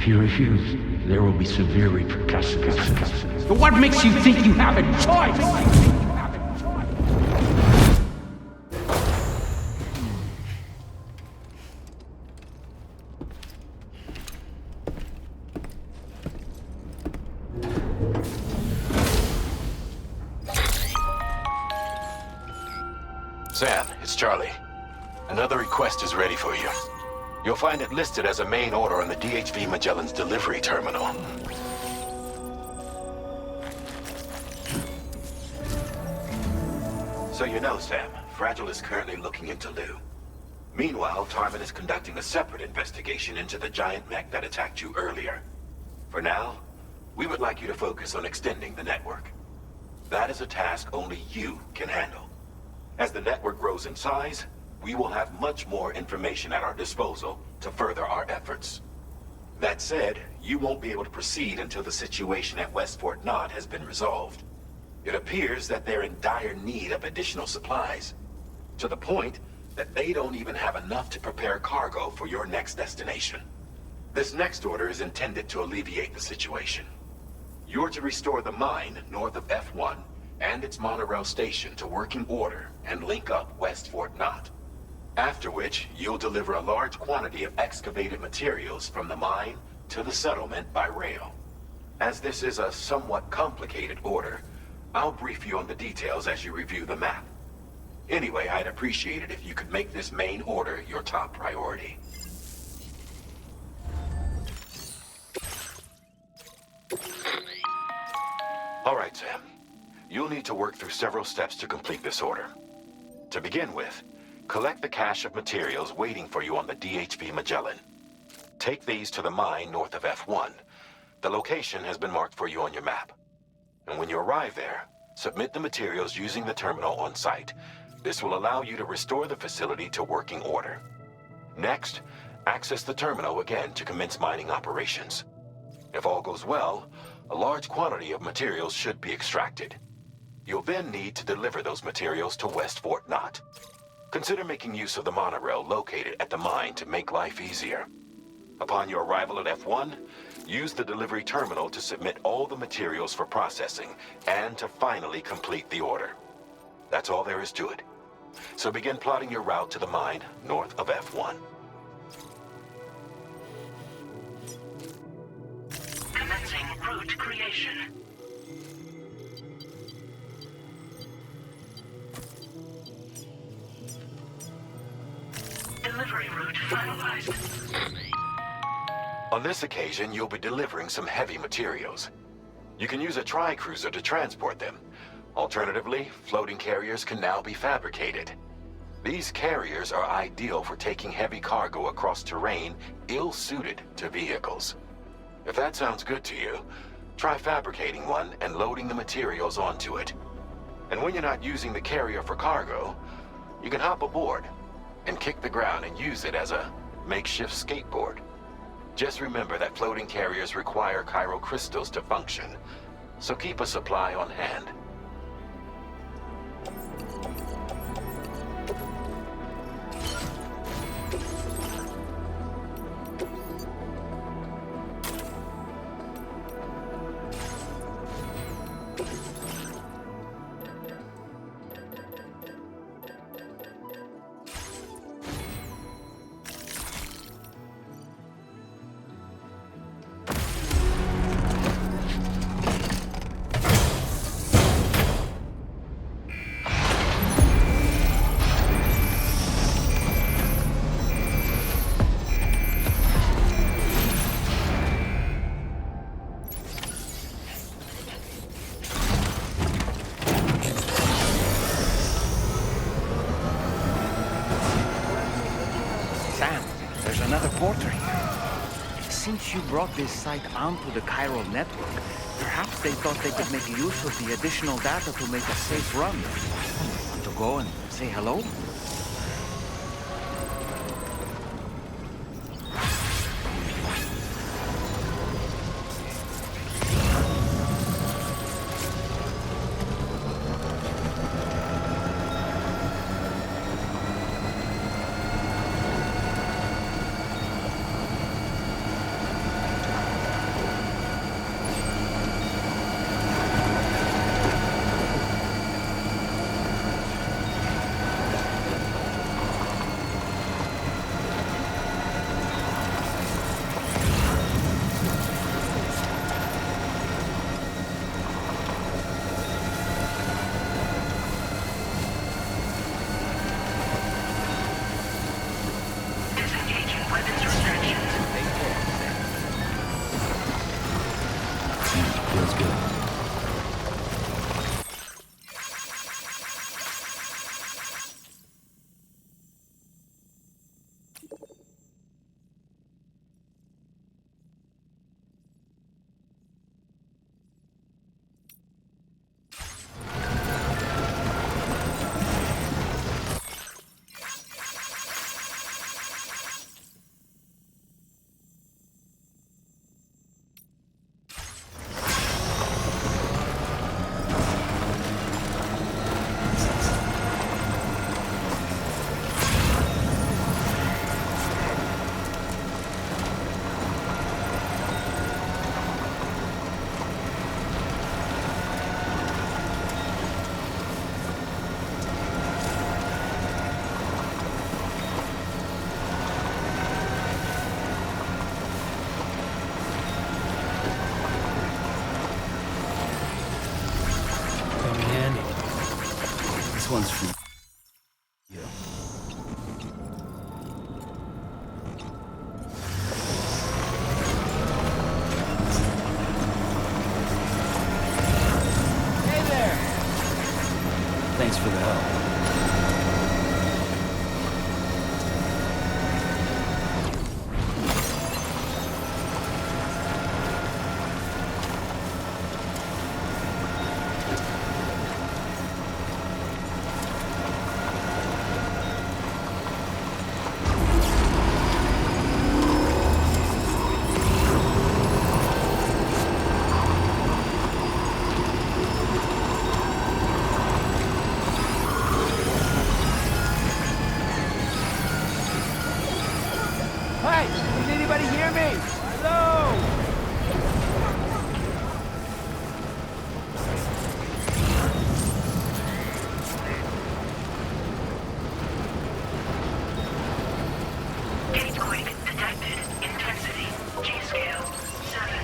If you refuse, there will be severe repercussions. But what makes you think you have a choice? Sam, it's Charlie. Another request is ready for you. You'll find it listed as a main order on the DHV Magellan's delivery terminal. So you know, Sam, Fragile is currently looking into Lou. Meanwhile, Tarman is conducting a separate investigation into the giant mech that attacked you earlier. For now, we would like you to focus on extending the network. That is a task only you can handle. As the network grows in size, we will have much more information at our disposal to further our efforts. That said, you won't be able to proceed until the situation at West Fort Knott has been resolved. It appears that they're in dire need of additional supplies, to the point that they don't even have enough to prepare cargo for your next destination. This next order is intended to alleviate the situation. You're to restore the mine north of F1 and its monorail station to working order and link up West Fort Knott. After which, you'll deliver a large quantity of excavated materials from the mine to the settlement by rail. As this is a somewhat complicated order, I'll brief you on the details as you review the map. Anyway, I'd appreciate it if you could make this main order your top priority. All right, Sam. You'll need to work through several steps to complete this order. To begin with, collect the cache of materials waiting for you on the DHV Magellan. Take these to the mine north of F1. The location has been marked for you on your map. And when you arrive there, submit the materials using the terminal on site. This will allow you to restore the facility to working order. Next, access the terminal again to commence mining operations. If all goes well, a large quantity of materials should be extracted. You'll then need to deliver those materials to West Fort Knott. Consider making use of the monorail located at the mine to make life easier. Upon your arrival at F1, use the delivery terminal to submit all the materials for processing and to finally complete the order. That's all there is to it. So begin plotting your route to the mine north of F1. Commencing route creation. Delivery route finalized. On this occasion, you'll be delivering some heavy materials. You can use a tri-cruiser to transport them. Alternatively, floating carriers can now be fabricated. These carriers are ideal for taking heavy cargo across terrain ill-suited to vehicles. If that sounds good to you, try fabricating one and loading the materials onto it. And when you're not using the carrier for cargo, you can hop aboard and kick the ground and use it as a makeshift skateboard. Just remember that floating carriers require chiral crystals to function, so keep a supply on hand. Since you brought this site onto the chiral network, perhaps they thought they could make use of the additional data to make a safe run. Want to go and say hello? Feels good. This one's for you. Hey there! Thanks for the help. Hey! Can anybody hear me? Hello! Gatequake detected. Intensity. G-scale. 7.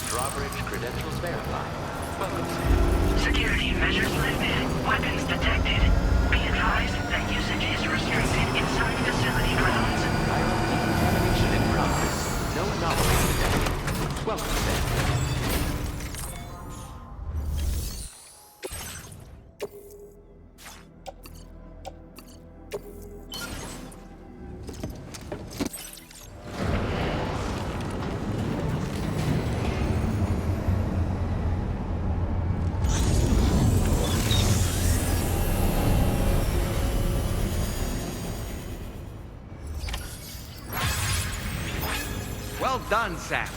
Drawbridge credentials verified. Welcome, Sam. Security measures lifted. Weapons detected. Be advised that usage is restricted inside facility grounds. Animation in progress. No anomaly detected. Welcome, Sam. Well done, Sam.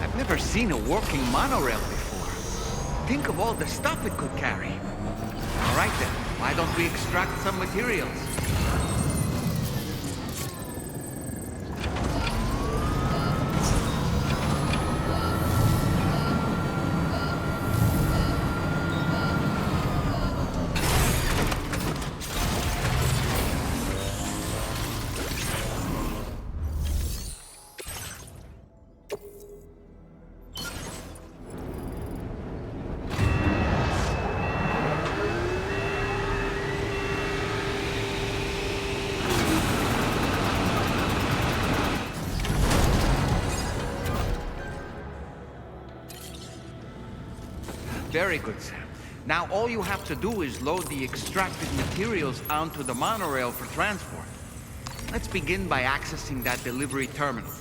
I've never seen a working monorail before. Think of all the stuff it could carry. All right then, why don't we extract some materials? Very good, Sam. Now all you have to do is load the extracted materials onto the monorail for transport. Let's begin by accessing that delivery terminal.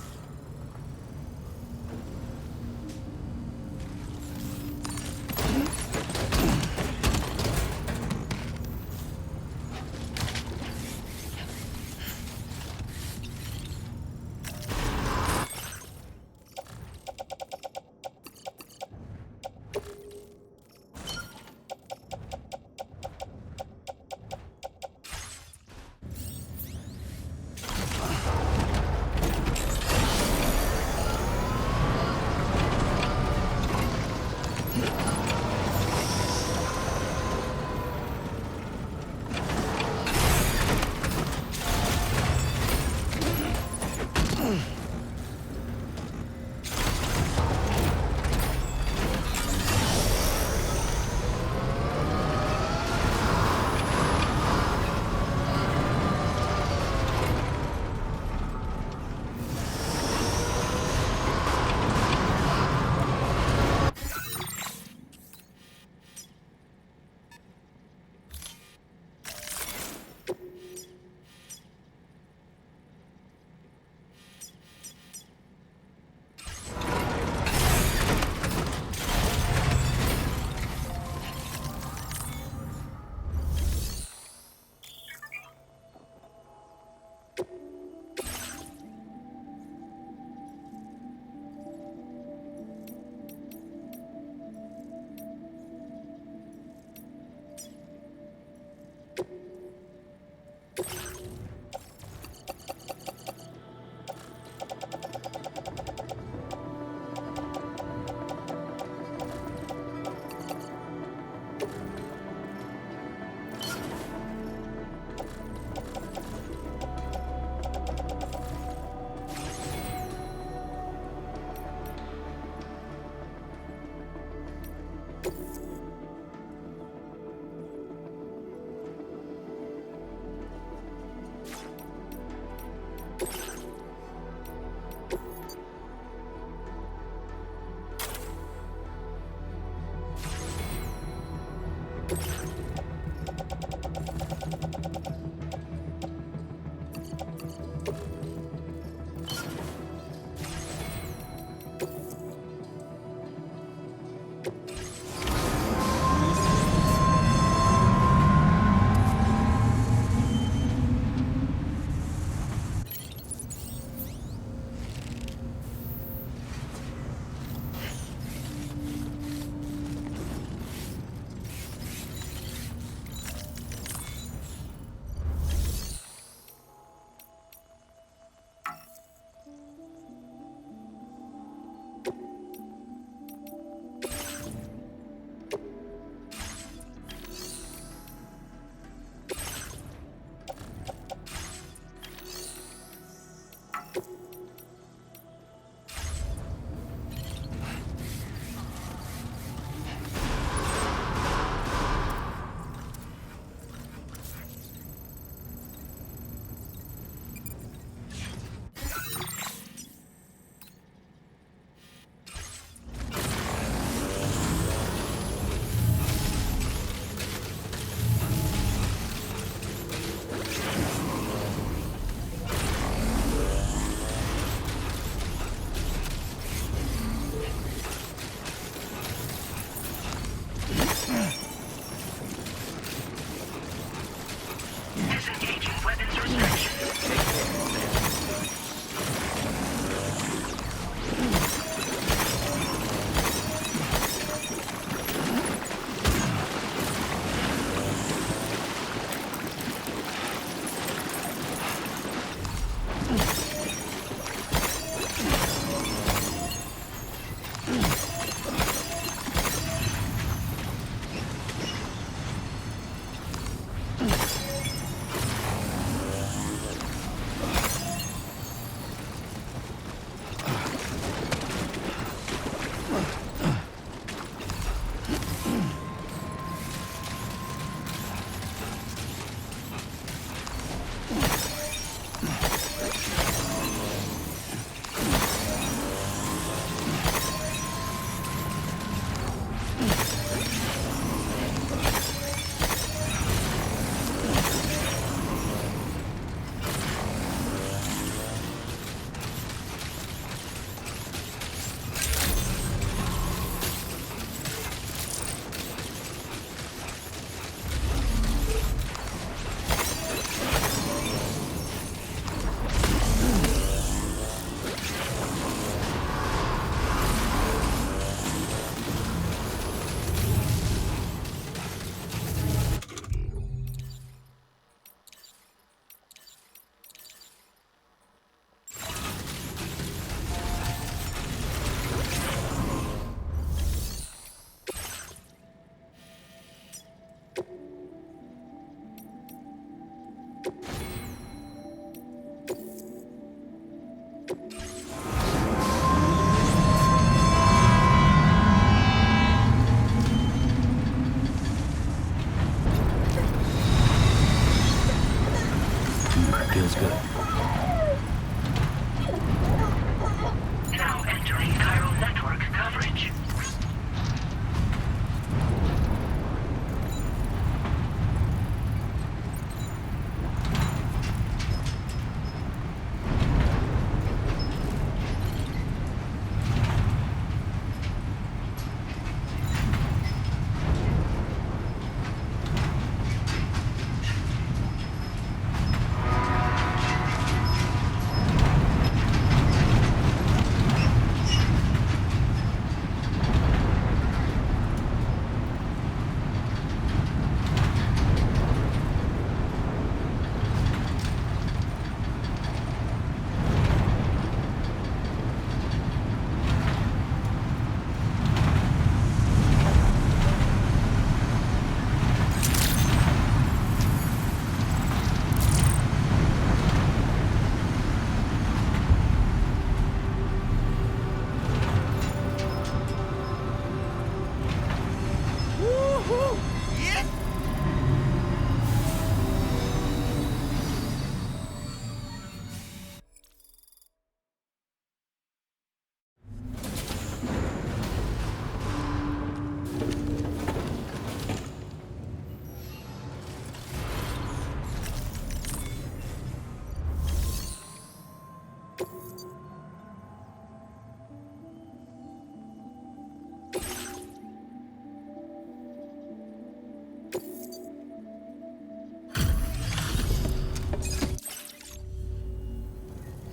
Feels good. Now entering chiral network coverage.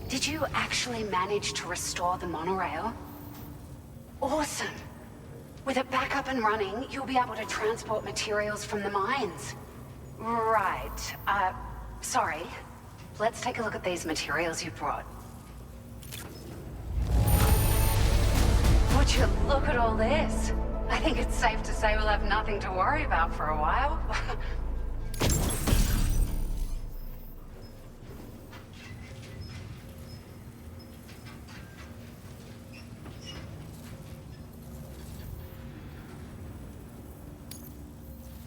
Did you actually manage to restore the monorail? Awesome! With it back up and running, you'll be able to transport materials from the mines. Right. Sorry. Let's take a look at these materials you brought. Would you look at all this? I think it's safe to say we'll have nothing to worry about for a while.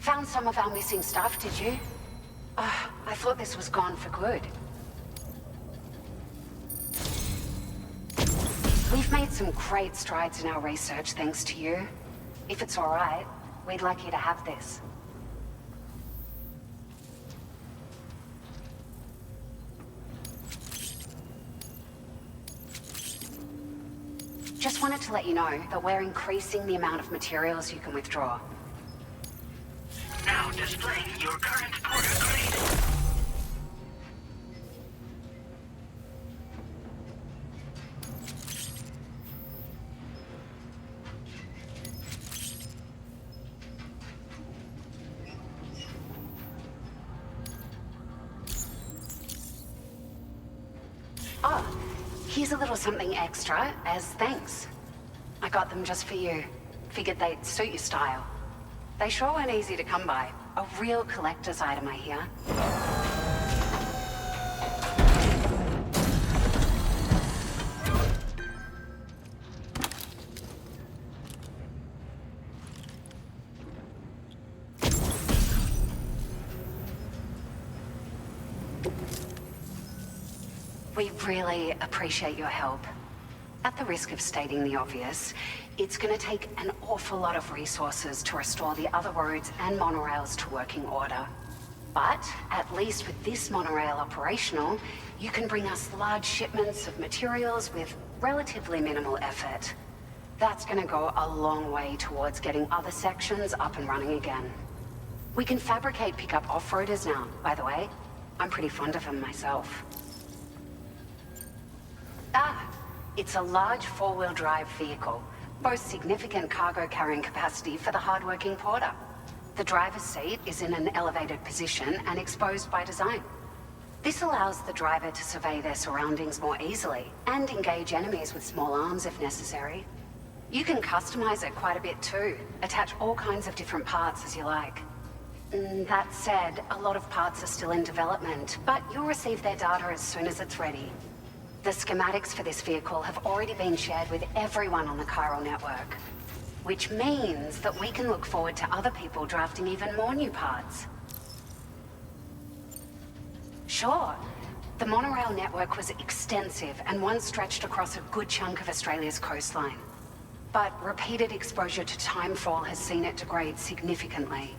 Found some of our missing stuff, did you? I thought this was gone for good. We've made some great strides in our research thanks to you. If it's all right, we'd like you to have this. Just wanted to let you know that we're increasing the amount of materials you can withdraw. Now displaying your current porter grade. Oh, here's a little something extra as thanks. I got them just for you. Figured they'd suit your style. They sure weren't easy to come by. A real collector's item, I hear. We really appreciate your help. At the risk of stating the obvious, it's going to take an awful lot of resources to restore the other roads and monorails to working order. But at least with this monorail operational, you can bring us large shipments of materials with relatively minimal effort. That's going to go a long way towards getting other sections up and running again. We can fabricate pickup off-roaders now, by the way. I'm pretty fond of them myself. It's a large four-wheel drive vehicle, boasts significant cargo carrying capacity for the hard-working porter. The driver's seat is in an elevated position and exposed by design. This allows the driver to survey their surroundings more easily and engage enemies with small arms if necessary. You can customize it quite a bit too, attach all kinds of different parts as you like. That said, a lot of parts are still in development, but you'll receive their data as soon as it's ready. The schematics for this vehicle have already been shared with everyone on the chiral network, which means that we can look forward to other people drafting even more new parts. Sure. The monorail network was extensive and once stretched across a good chunk of Australia's coastline. But repeated exposure to timefall has seen it degrade significantly.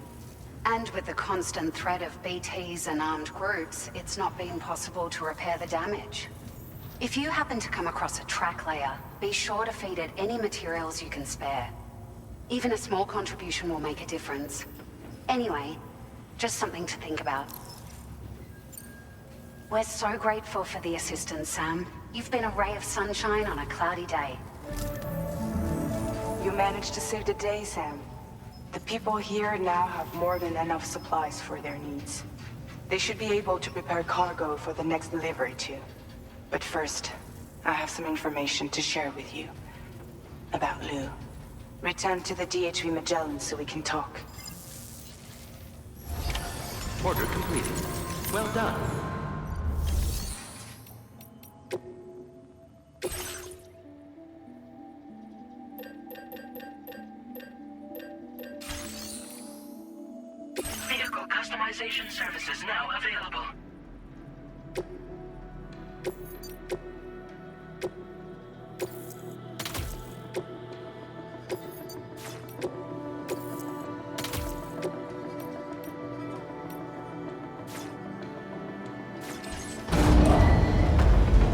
And with the constant threat of BTs and armed groups, it's not been possible to repair the damage. If you happen to come across a track layer, be sure to feed it any materials you can spare. Even a small contribution will make a difference. Anyway, just something to think about. We're so grateful for the assistance, Sam. You've been a ray of sunshine on a cloudy day. You managed to save the day, Sam. The people here now have more than enough supplies for their needs. They should be able to prepare cargo for the next delivery too. But first, I have some information to share with you. About Lou. Return to the DHV Magellan so we can talk. Order completed. Well done. Vehicle customization services now available.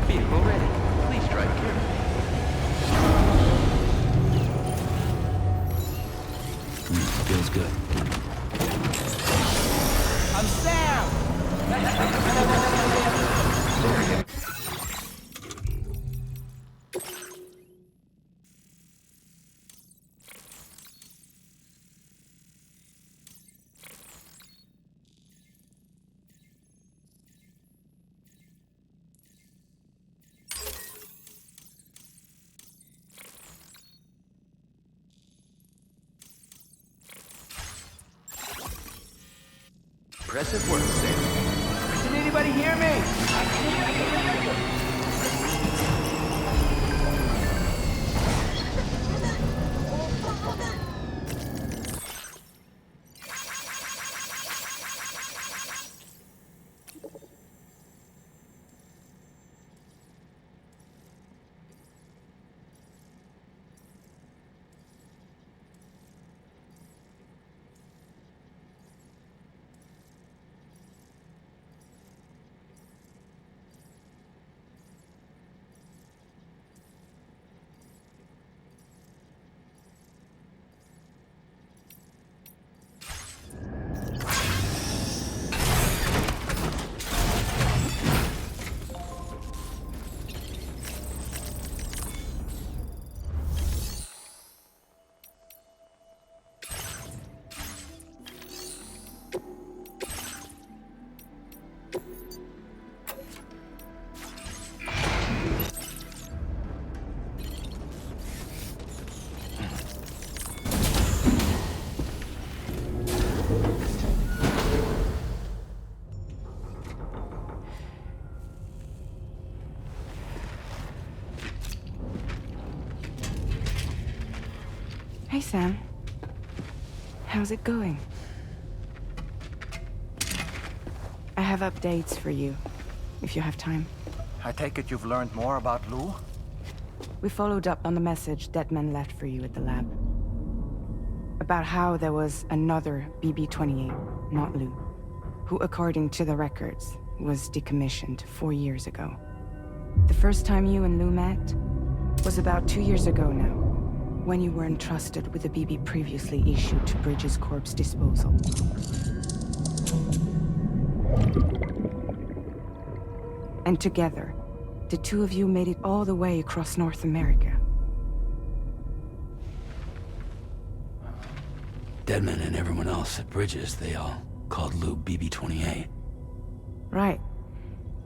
Vehicle ready. Please drive carefully. Feels good. I'm Sam! Impressive work, Sam. Can anybody hear me? Hey, Sam. How's it going? I have updates for you, if you have time. I take it you've learned more about Lou? We followed up on the message Deadman left for you at the lab. About how there was another BB-28, not Lou, who, according to the records, was decommissioned 4 years ago. The first time you and Lou met was about 2 years ago now, when you were entrusted with the BB previously issued to Bridges Corp's disposal. And together, the two of you made it all the way across North America. Deadman and everyone else at Bridges, they all called Lou BB-28. Right.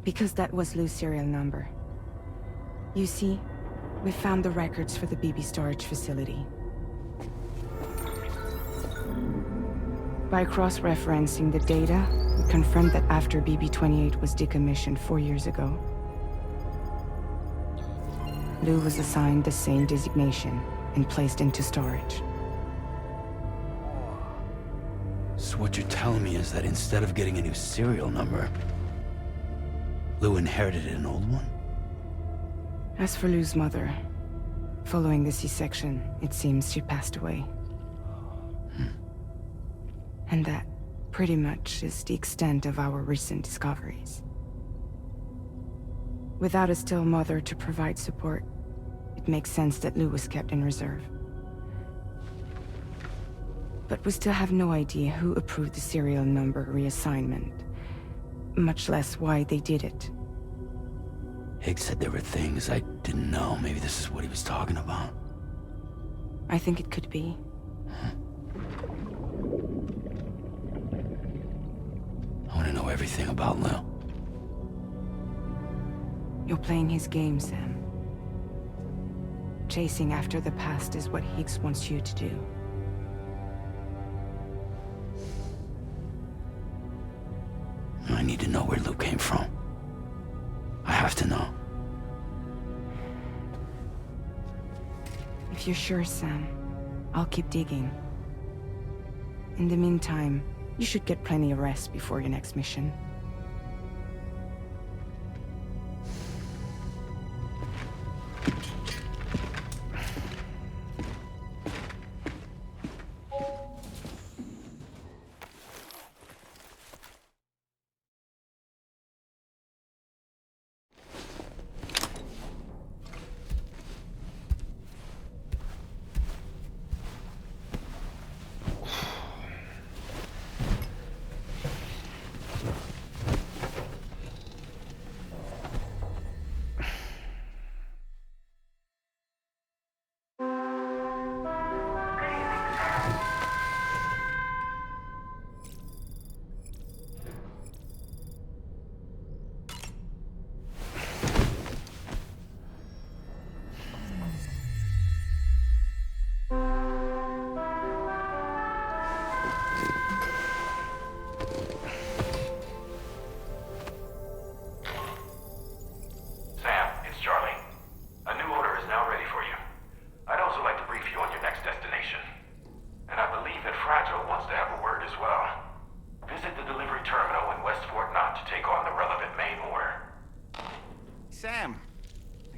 Because that was Lou's serial number. You see, we found the records for the BB storage facility. By cross-referencing the data, we confirmed that after BB-28 was decommissioned 4 years ago, Lou was assigned the same designation and placed into storage. So what you're telling me is that instead of getting a new serial number, Lou inherited an old one? As for Lou's mother, following the C-section, it seems she passed away. And that, pretty much, is the extent of our recent discoveries. Without a still mother to provide support, it makes sense that Lou was kept in reserve. But we still have no idea who approved the serial number reassignment, much less why they did it. Higgs said there were things I didn't know. Maybe this is what he was talking about. I think it could be. I want to know everything about Lou. You're playing his game, Sam. Chasing after the past is what Higgs wants you to do. I need to know where Lou came from. I have to know. If you're sure, Sam, I'll keep digging. In the meantime, you should get plenty of rest before your next mission.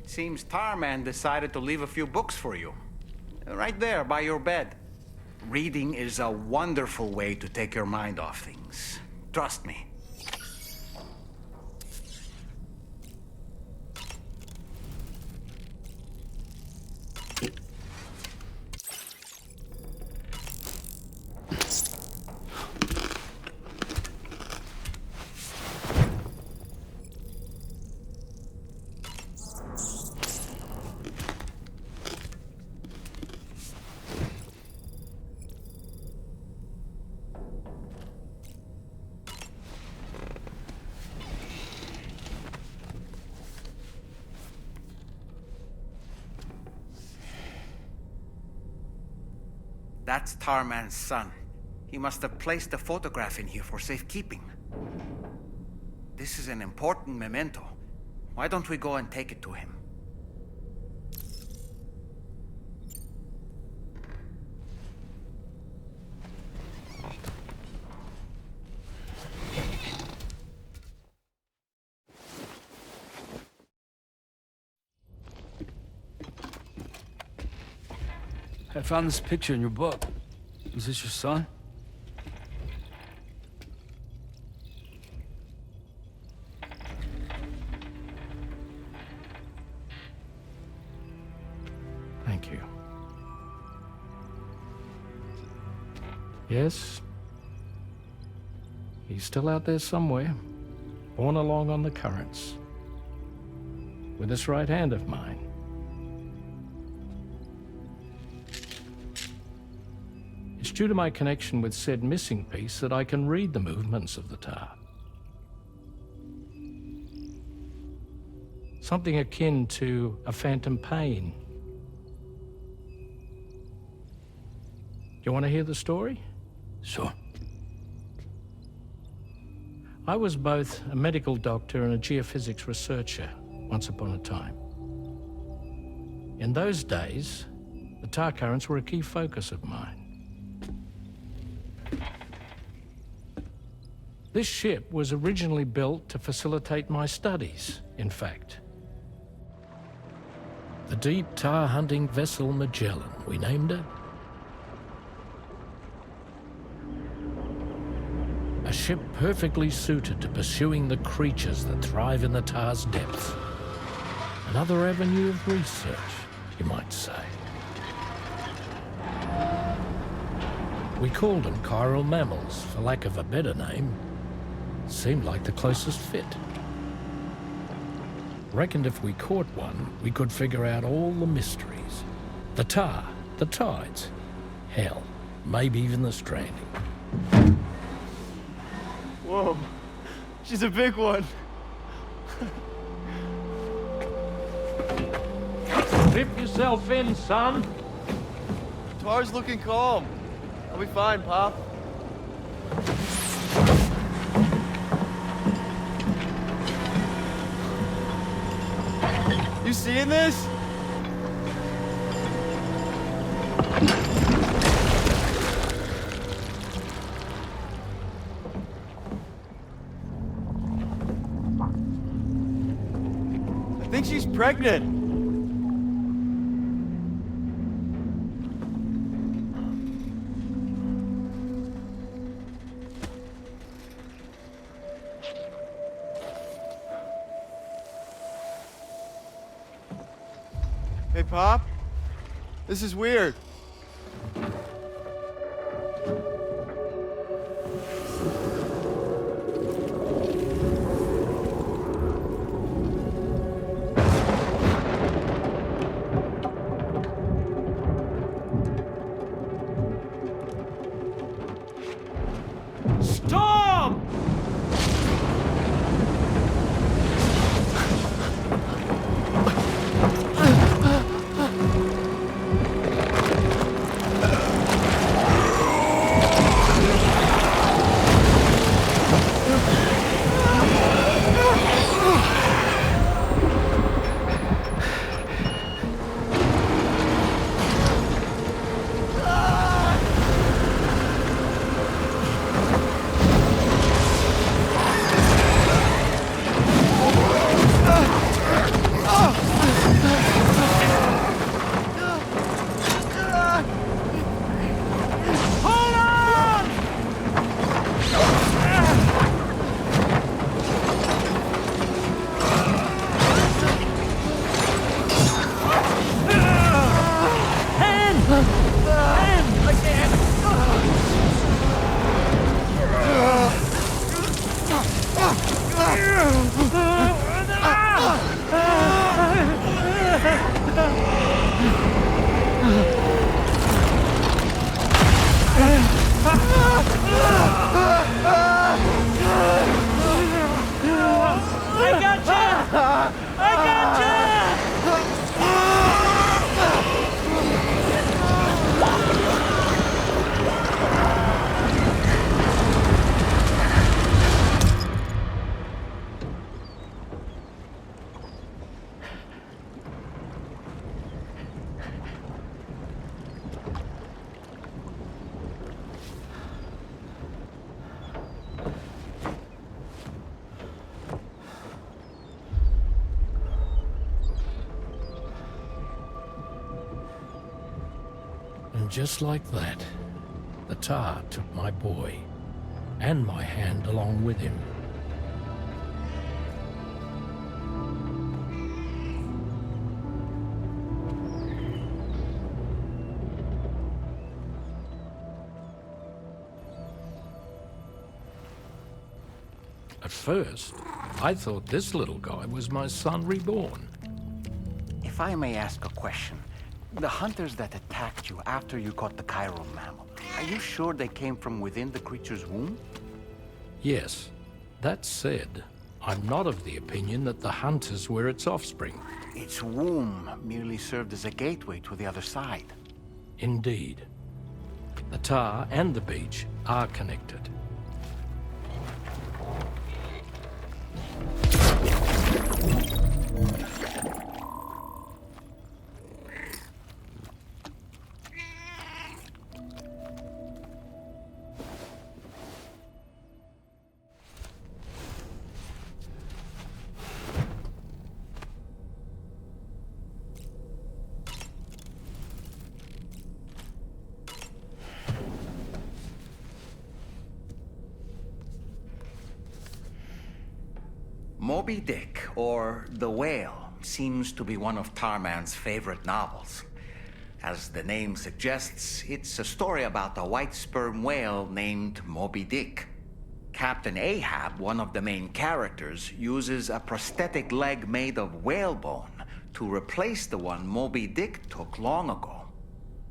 Seems Tarman decided to leave a few books for you. Right there, by your bed. Reading is a wonderful way to take your mind off things. Trust me. That's Tarman's son. He must have placed the photograph in here for safekeeping. This is an important memento. Why don't we go and take it to him? I found this picture in your book. Is this your son? Thank you. Yes. He's still out there somewhere, borne along on the currents. With this right hand of mine. It's due to my connection with said missing piece that I can read the movements of the tar. Something akin to a phantom pain. You want to hear the story? Sure. I was both a medical doctor and a geophysics researcher once upon a time. In those days, the tar currents were a key focus of mine. This ship was originally built to facilitate my studies, in fact. The deep tar hunting vessel Magellan, we named it. A ship perfectly suited to pursuing the creatures that thrive in the tar's depths. Another avenue of research, you might say. We called them chiral mammals, for lack of a better name. Seemed like the closest fit. Reckoned if we caught one, we could figure out all the mysteries. The tar, the tides, hell, maybe even the stranding. Whoa, she's a big one. Dip yourself in, son. Tar's looking calm. I'll be fine, Pop. You seeing this? I think she's pregnant. Hey, Pop. This is weird. Storm! And just like that, the tar took my boy, and my hand along with him. At first, I thought this little guy was my son reborn. If I may ask a question, the hunters that attacked you after you caught the chiral mammal, are you sure they came from within the creature's womb? Yes. That said, I'm not of the opinion that the hunters were its offspring. Its womb merely served as a gateway to the other side. Indeed. The tar and the beach are connected. Moby Dick, or The Whale, seems to be one of Tarman's favorite novels. As the name suggests, it's a story about a white sperm whale named Moby Dick. Captain Ahab, one of the main characters, uses a prosthetic leg made of whalebone to replace the one Moby Dick took long ago.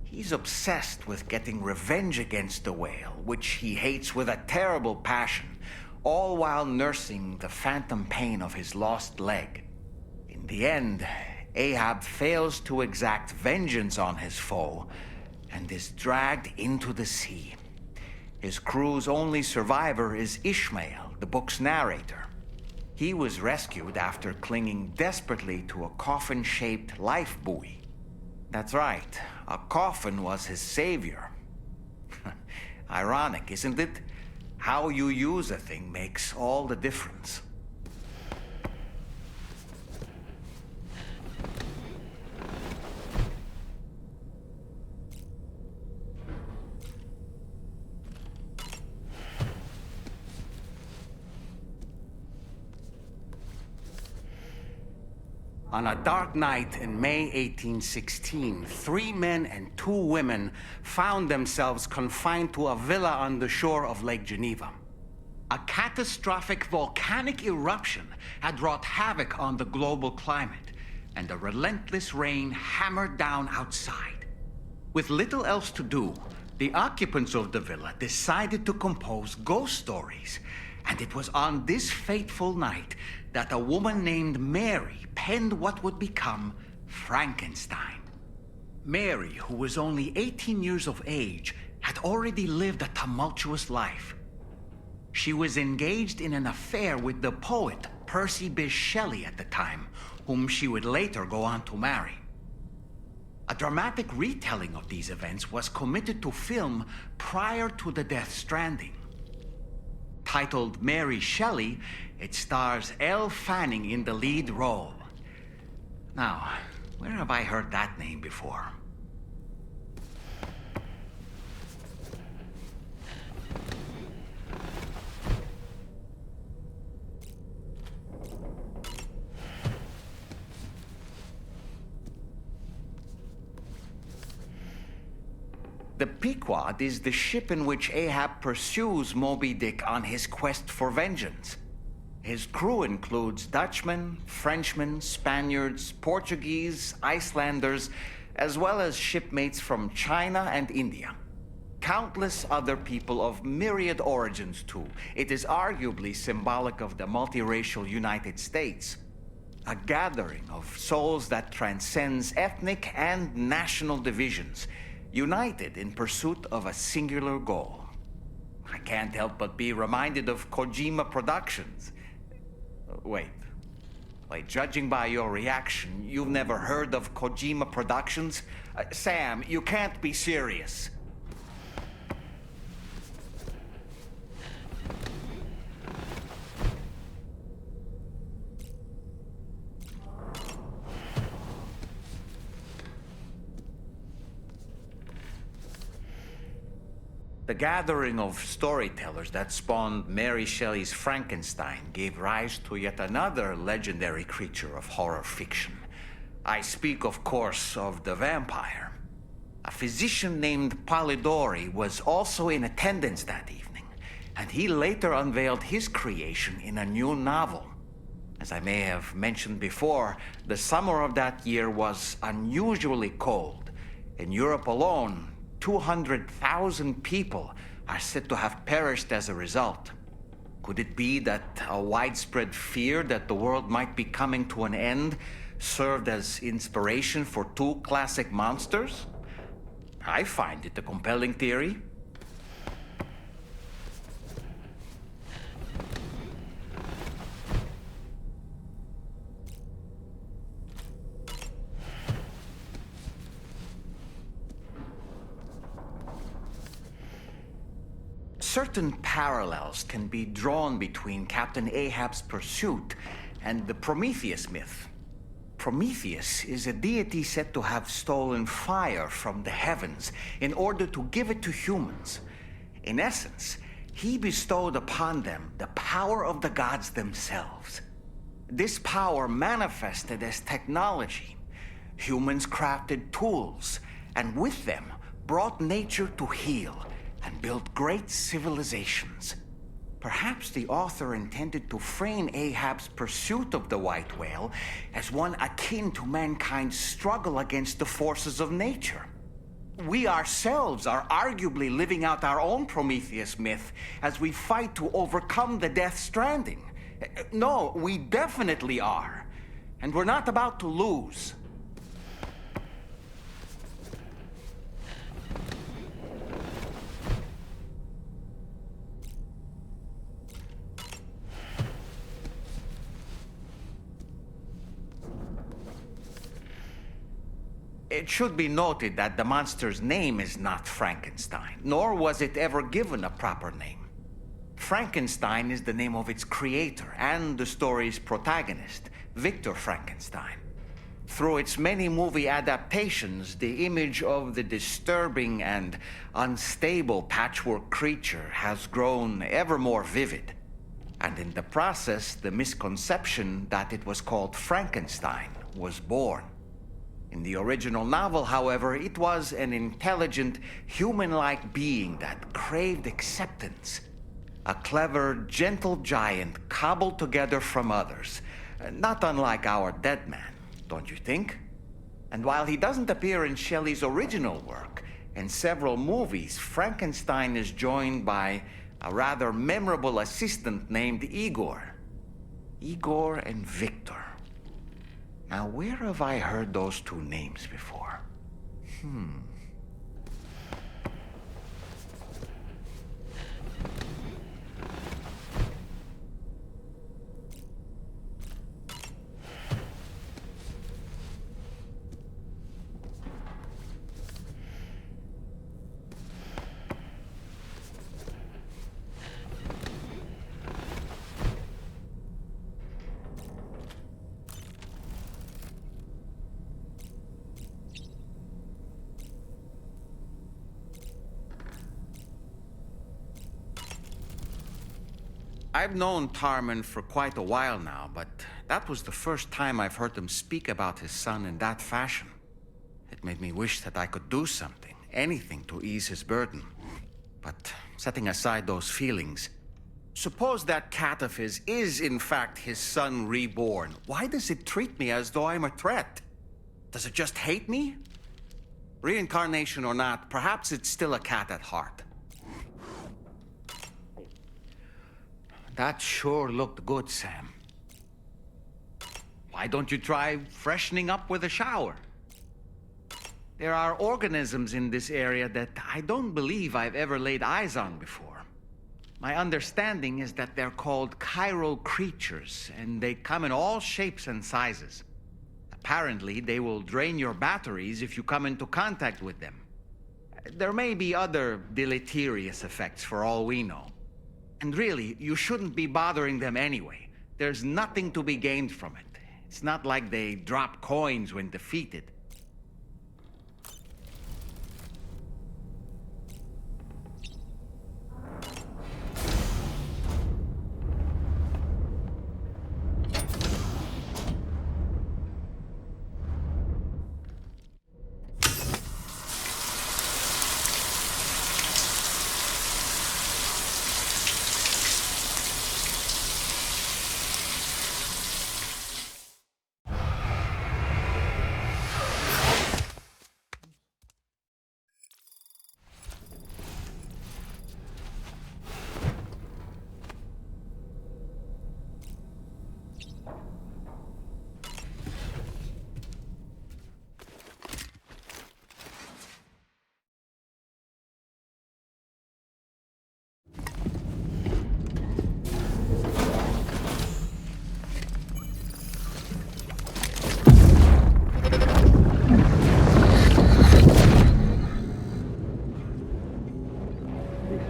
He's obsessed with getting revenge against the whale, which he hates with a terrible passion, all while nursing the phantom pain of his lost leg. In the end, Ahab fails to exact vengeance on his foe and is dragged into the sea. His crew's only survivor is Ishmael, the book's narrator. He was rescued after clinging desperately to a coffin-shaped life buoy. That's right, a coffin was his savior. Ironic, isn't it? How you use a thing makes all the difference. On a dark night in May 1816, 3 men and 2 women found themselves confined to a villa on the shore of Lake Geneva. A catastrophic volcanic eruption had wrought havoc on the global climate, and a relentless rain hammered down outside. With little else to do, the occupants of the villa decided to compose ghost stories. And it was on this fateful night that a woman named Mary penned what would become Frankenstein. Mary, who was only 18 years of age, had already lived a tumultuous life. She was engaged in an affair with the poet Percy Bysshe Shelley at the time, whom she would later go on to marry. A dramatic retelling of these events was committed to film prior to the death Stranding. Titled Mary Shelley, it stars Elle Fanning in the lead role. Now, where have I heard that name before? The Pequod is the ship in which Ahab pursues Moby Dick on his quest for vengeance. His crew includes Dutchmen, Frenchmen, Spaniards, Portuguese, Icelanders, as well as shipmates from China and India. Countless other people of myriad origins, too. It is arguably symbolic of the multiracial United States. A gathering of souls that transcends ethnic and national divisions, united in pursuit of a singular goal. I can't help but be reminded of Kojima Productions. Wait, judging by your reaction, you've never heard of Kojima Productions? Sam, you can't be serious. The gathering of storytellers that spawned Mary Shelley's Frankenstein gave rise to yet another legendary creature of horror fiction. I speak, of course, of the vampire. A physician named Polidori was also in attendance that evening, and he later unveiled his creation in a new novel. As I may have mentioned before, the summer of that year was unusually cold. In Europe alone, 200,000 people are said to have perished as a result. Could it be that a widespread fear that the world might be coming to an end served as inspiration for 2 classic monsters? I find it a compelling theory. Certain parallels can be drawn between Captain Ahab's pursuit and the Prometheus myth. Prometheus is a deity said to have stolen fire from the heavens in order to give it to humans. In essence, he bestowed upon them the power of the gods themselves. This power manifested as technology. Humans crafted tools, and with them brought nature to heal and built great civilizations. Perhaps the author intended to frame Ahab's pursuit of the white whale as one akin to mankind's struggle against the forces of nature. We ourselves are arguably living out our own Prometheus myth as we fight to overcome the Death Stranding. No, we definitely are. And we're not about to lose. It should be noted that the monster's name is not Frankenstein, nor was it ever given a proper name. Frankenstein is the name of its creator and the story's protagonist, Victor Frankenstein. Through its many movie adaptations, the image of the disturbing and unstable patchwork creature has grown ever more vivid. And in the process, the misconception that it was called Frankenstein was born. In the original novel, however, it was an intelligent, human-like being that craved acceptance. A clever, gentle giant cobbled together from others, not unlike our dead man, don't you think? And while he doesn't appear in Shelley's original work, in several movies, Frankenstein is joined by a rather memorable assistant named Igor. Igor and Victor. Now, where have I heard those two names before? I've known Tarman for quite a while now, but that was the first time I've heard him speak about his son in that fashion. It made me wish that I could do something, anything to ease his burden. But setting aside those feelings, suppose that cat of his is in fact his son reborn. Why does it treat me as though I'm a threat? Does it just hate me? Reincarnation or not, perhaps it's still a cat at heart. That sure looked good, Sam. Why don't you try freshening up with a shower? There are organisms in this area that I don't believe I've ever laid eyes on before. My understanding is that they're called chiral creatures, and they come in all shapes and sizes. Apparently, they will drain your batteries if you come into contact with them. There may be other deleterious effects for all we know. And really, you shouldn't be bothering them anyway. There's nothing to be gained from it. It's not like they drop coins when defeated.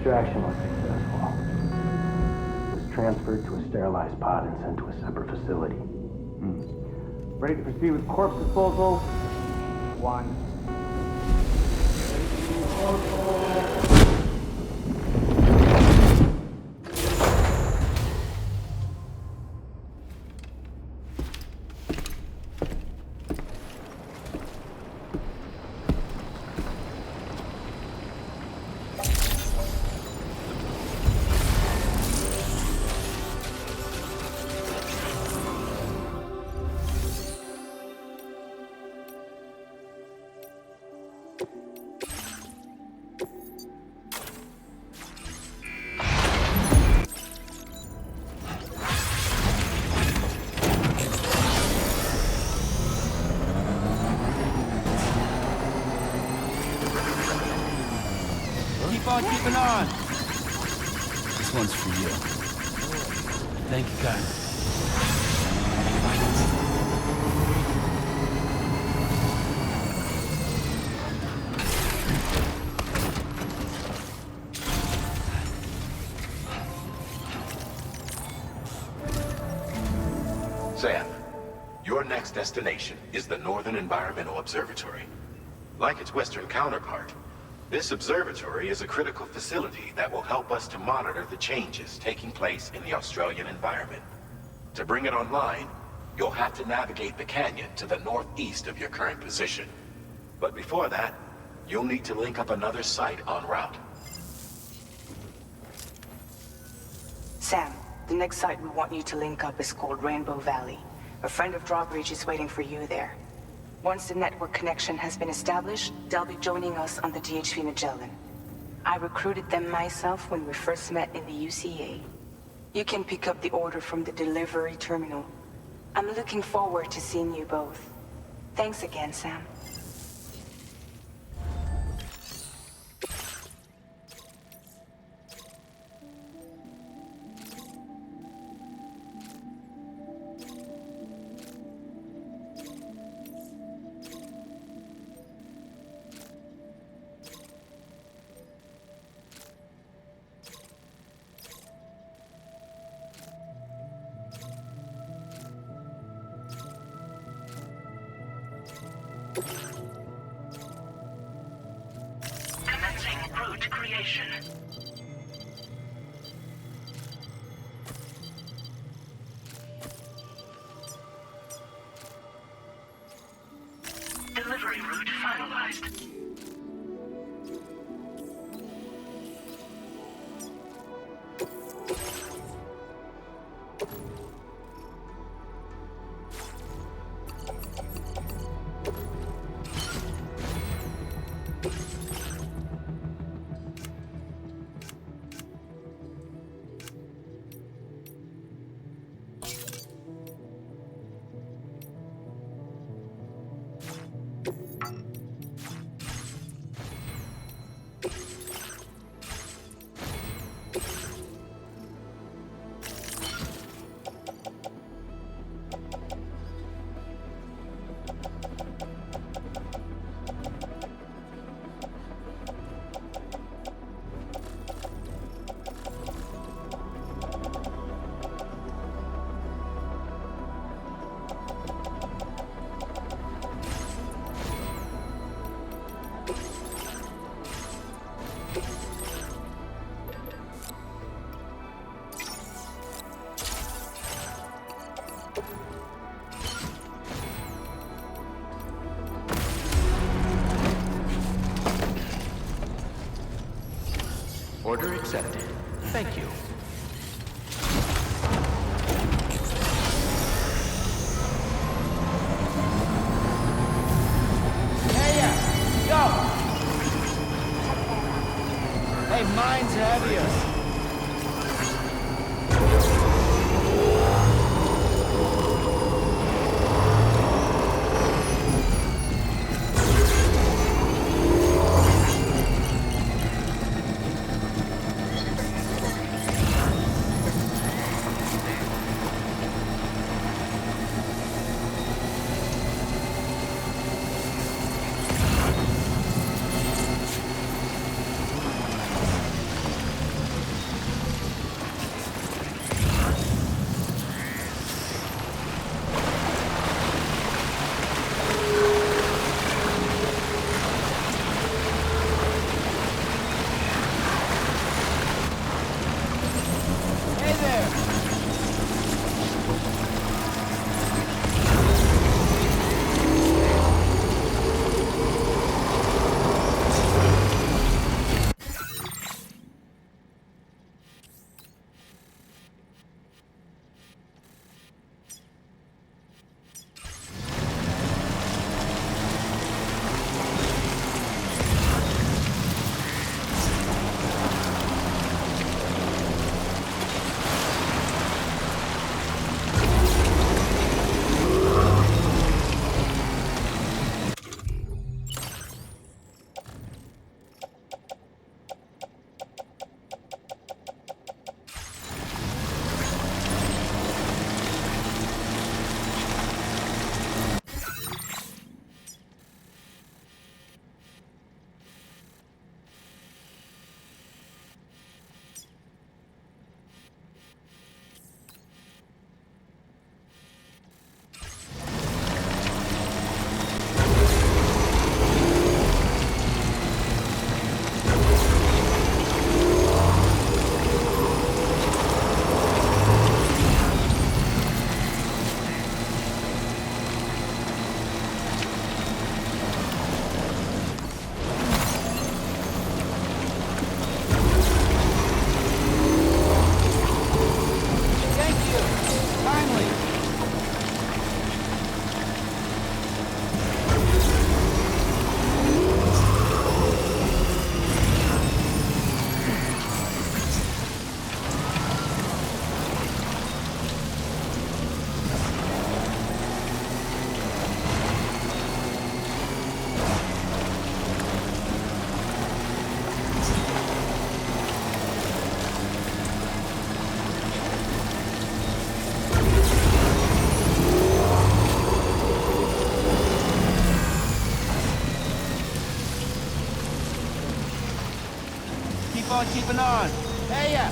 Extraction was successful. It was transferred to a sterilized pod and sent to a separate facility. Ready to proceed with corpse disposal? 1. on keeping on. This one's for you. Thank you, God. Sam, your next destination is the Northern Environmental Observatory. Like its Western counterpart, this observatory is a critical facility that will help us to monitor the changes taking place in the Australian environment. To bring it online, you'll have to navigate the canyon to the northeast of your current position. But before that, you'll need to link up another site en route. Sam, the next site we want you to link up is called Rainbow Valley. A friend of Drawbridge is waiting for you there. Once the network connection has been established, they'll be joining us on the DHV Magellan. I recruited them myself when we first met in the UCA. You can pick up the order from the delivery terminal. I'm looking forward to seeing you both. Thanks again, Sam. Commencing route creation. Delivery route finalized. Order accepted. Thank you. Hey, go! Hey, mine's heaviest. on, keeping on. Hey, ya!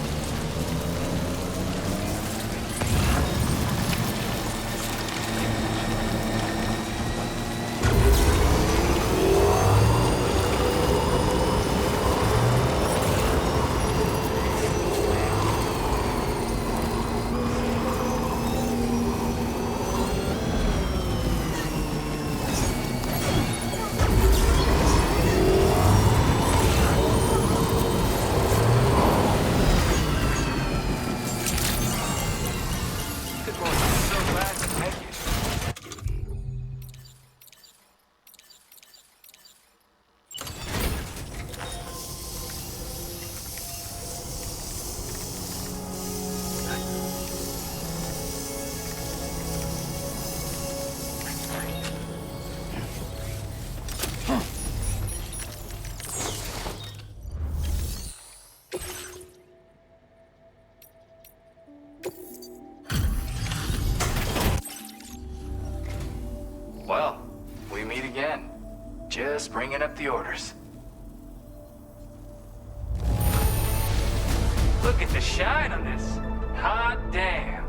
Well, we meet again. Just bringing up the orders. Look at the shine on this. Hot damn.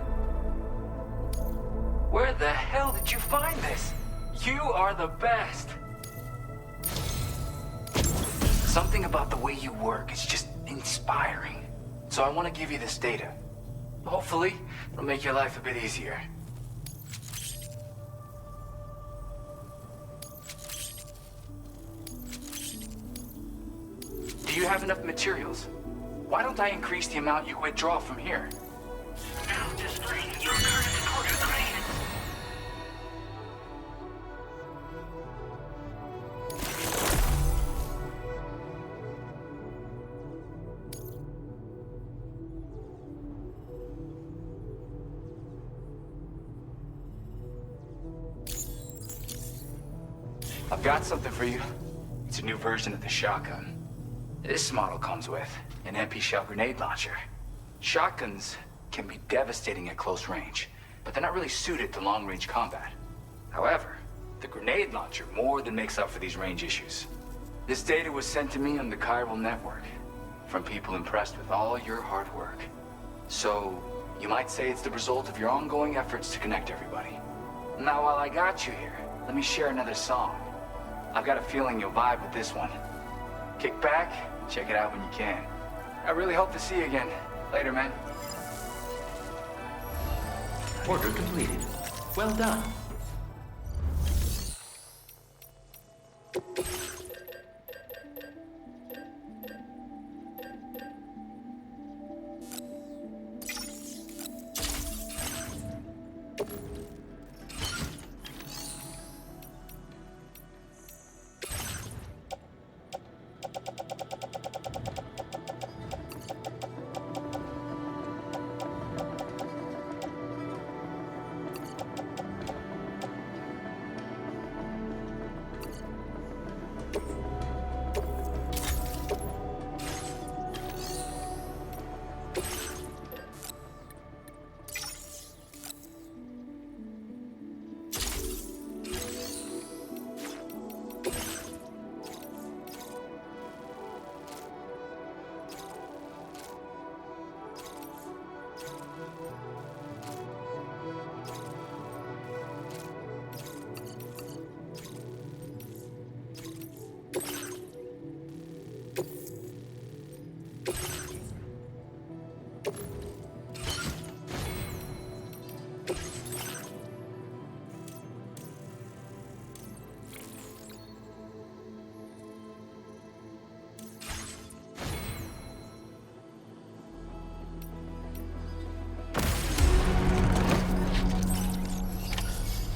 Where the hell did you find this? You are the best. Something about the way you work is just inspiring. So I want to give you this data. Hopefully, it'll make your life a bit easier. Do you have enough materials? Why don't I increase the amount you withdraw from here? Now displaying your current order grade. I've got something for you. It's a new version of the shotgun. This model comes with an MP shell grenade launcher. Shotguns can be devastating at close range, but they're not really suited to long-range combat. However, the grenade launcher more than makes up for these range issues. This data was sent to me on the chiral network from people impressed with all your hard work. So, you might say it's the result of your ongoing efforts to connect everybody. Now, while I got you here, let me share another song. I've got a feeling you'll vibe with this one. Kick back, check it out when you can. I really hope to see you again. Later, man. Order completed. Well done.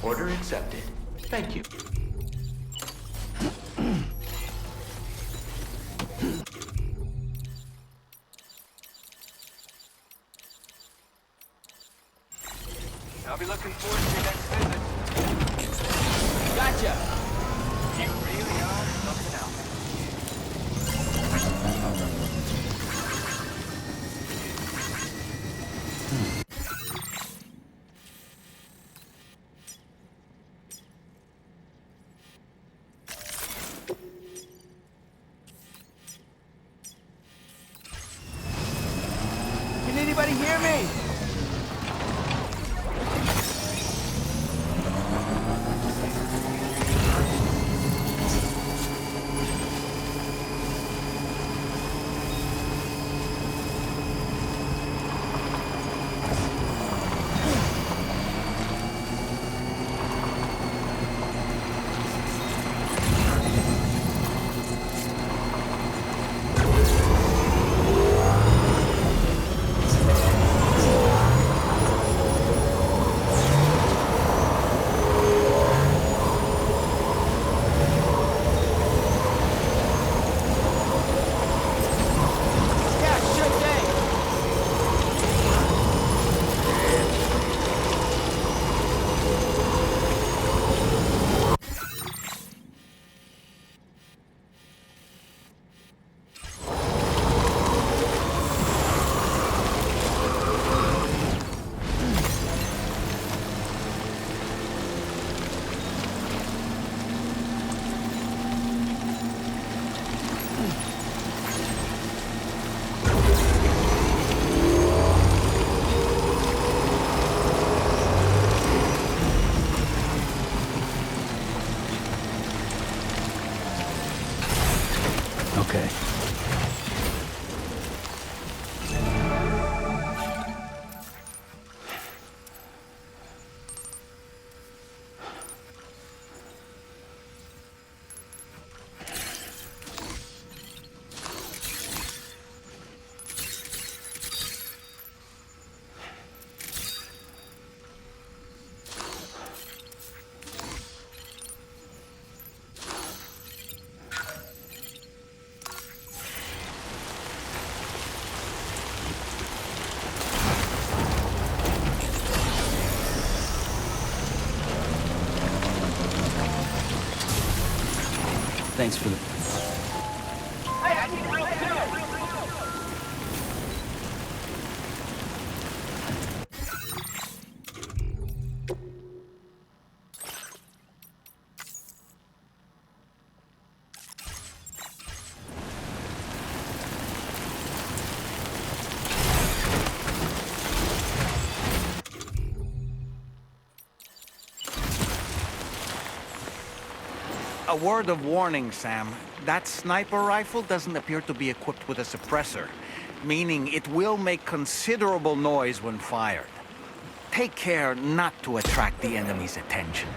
Order accepted. Thank you. I'll be looking forward to your next visit. Gotcha! You really are something else. Thanks for the... A word of warning, Sam. That sniper rifle doesn't appear to be equipped with a suppressor, meaning it will make considerable noise when fired. Take care not to attract the enemy's attention.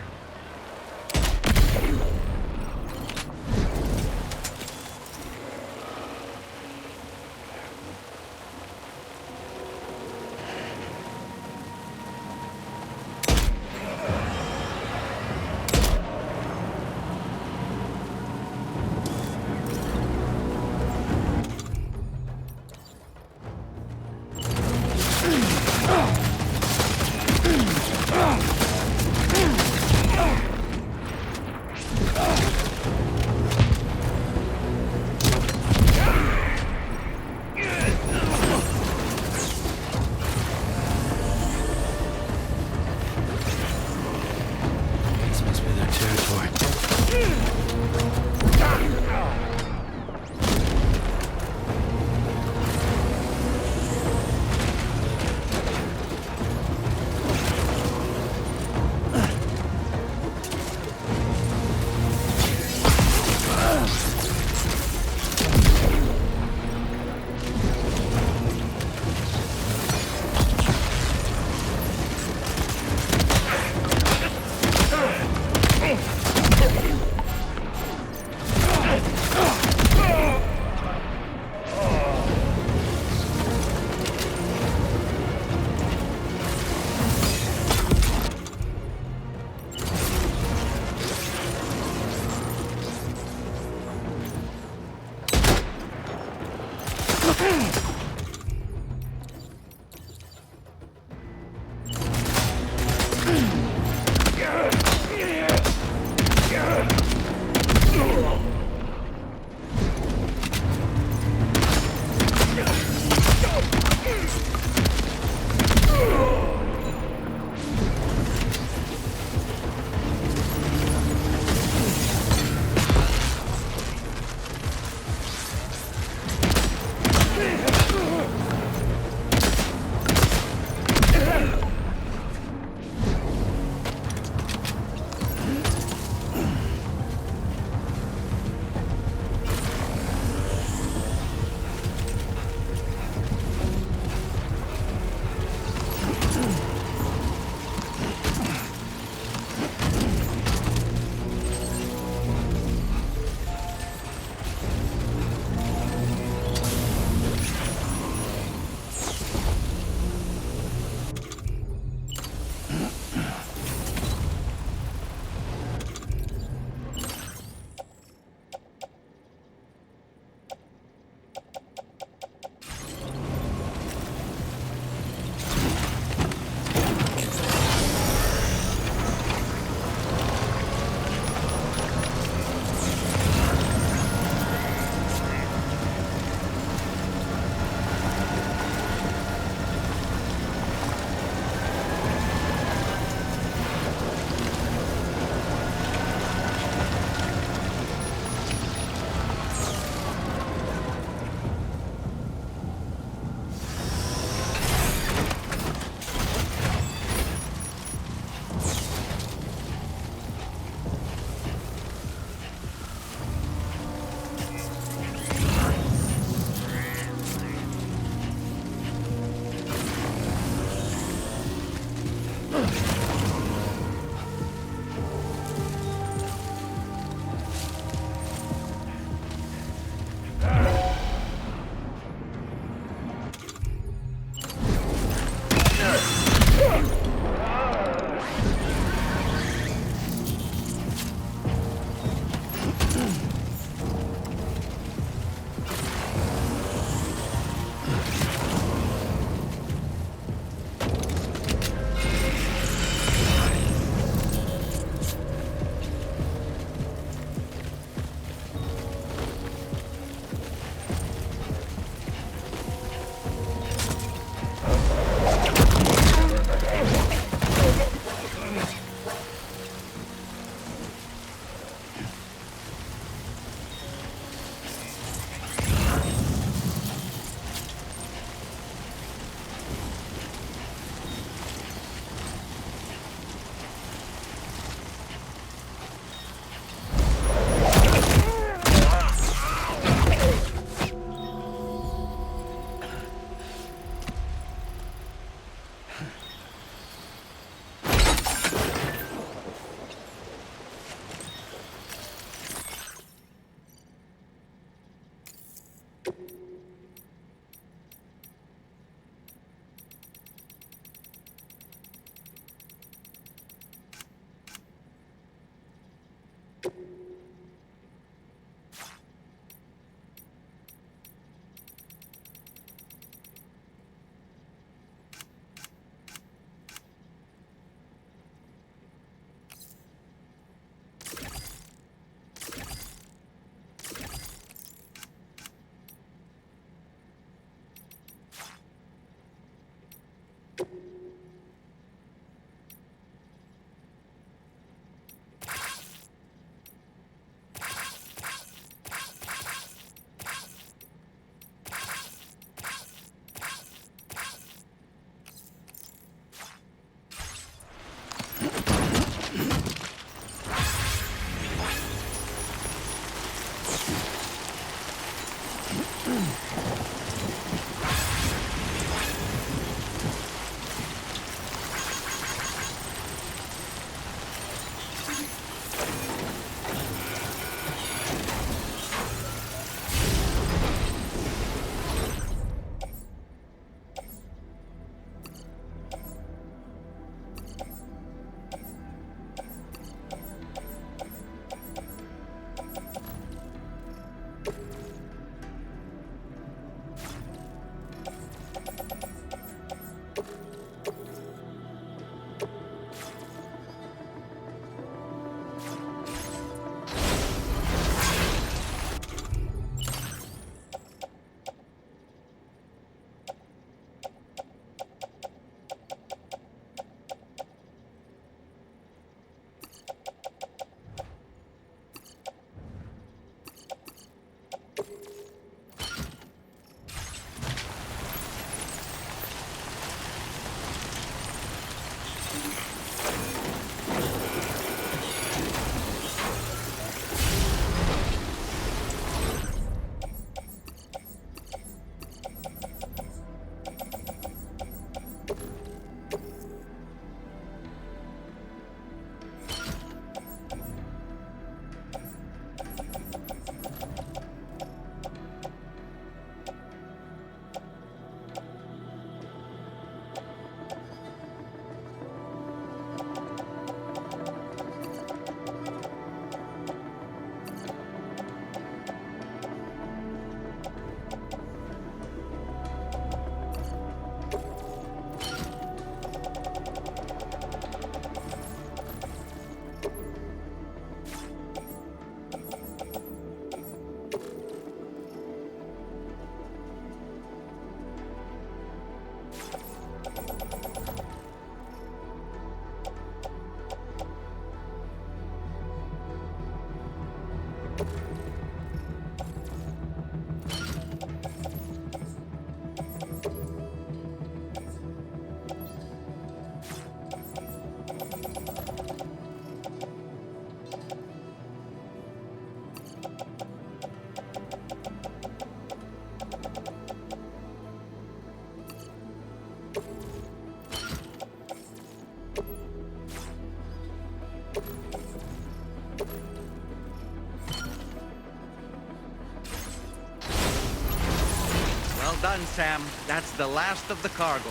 Well done, Sam. That's the last of the cargo.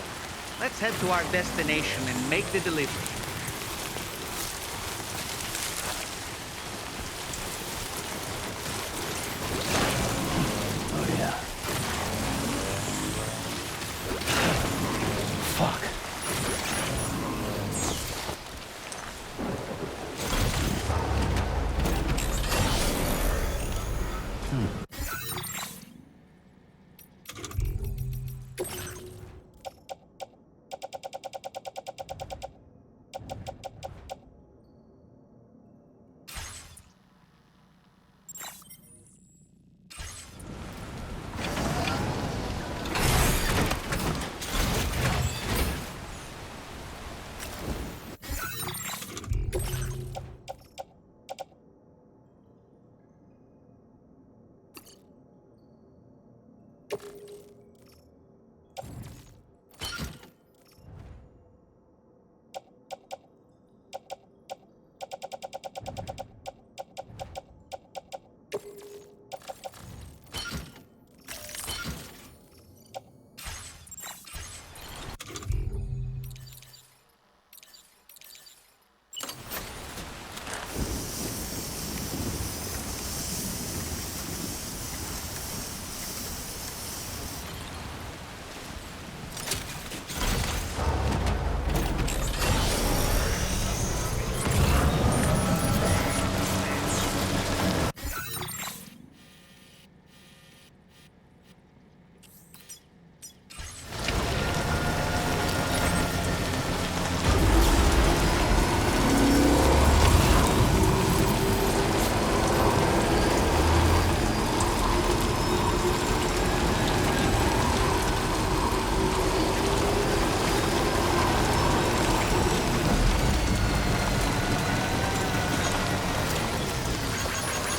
Let's head to our destination and make the delivery. Oh, yeah. Fuck.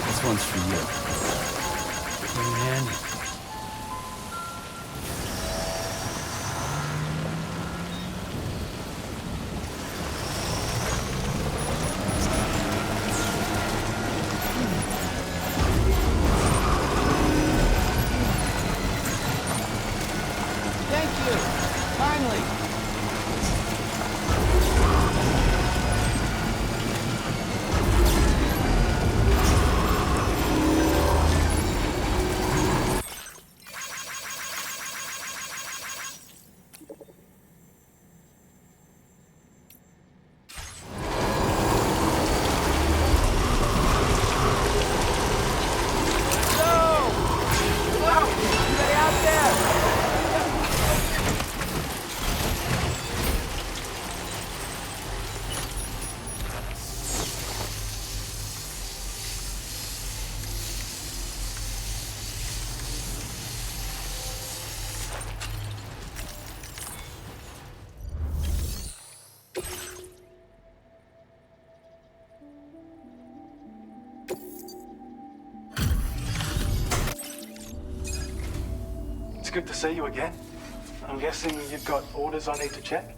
This one's for you. Hey, man. Thank you! Finally! It's good to see you again. I'm guessing you've got orders I need to check?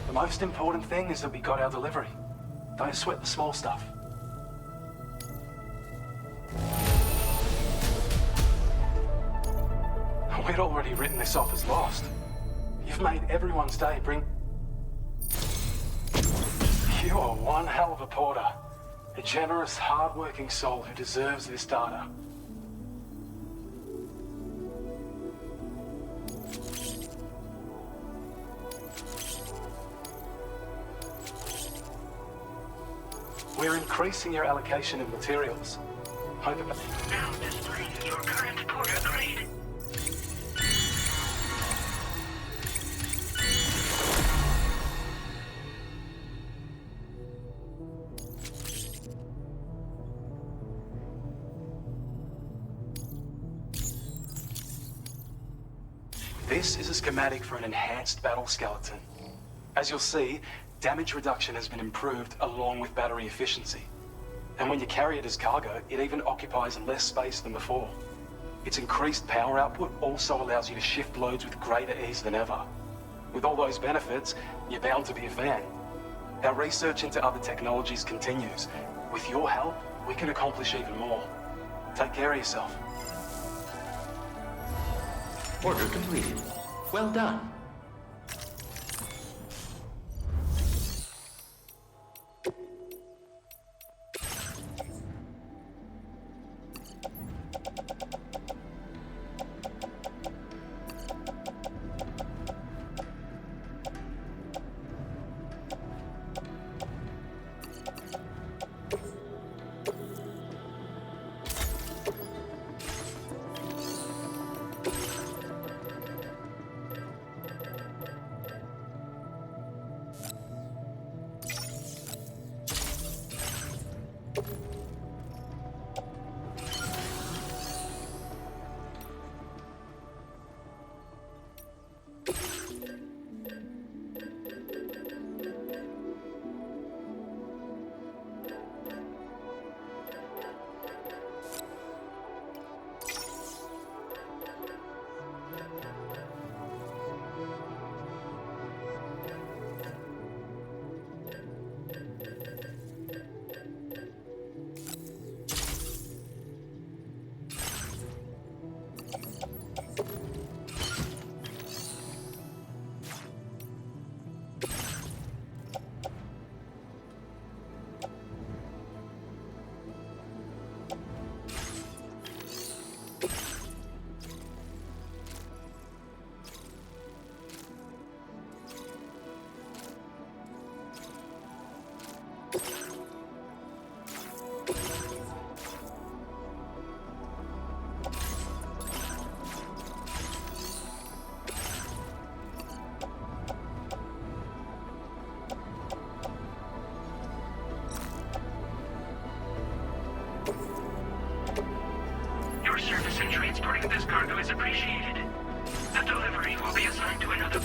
The most important thing is that we got our delivery. Don't sweat the small stuff. We'd already written this off as lost. You've made everyone's day bring... You are one hell of a porter. A generous, hard-working soul who deserves this data. We're increasing your allocation of materials. Hope it... Now displaying your current porter grade. This is a schematic for an enhanced battle skeleton. As you'll see, damage reduction has been improved along with battery efficiency. And when you carry it as cargo, it even occupies less space than before. Its increased power output also allows you to shift loads with greater ease than ever. With all those benefits, you're bound to be a fan. Our research into other technologies continues. With your help, we can accomplish even more. Take care of yourself. Order completed. Well done. Your service in transporting this cargo is appreciated. The delivery will be assigned to another...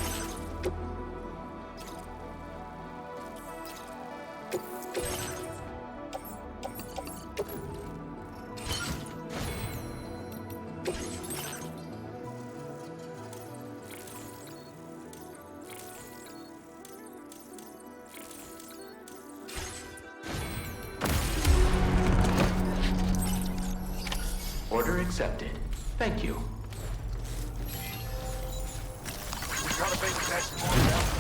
Order accepted. Thank you. We gotta make the next one now.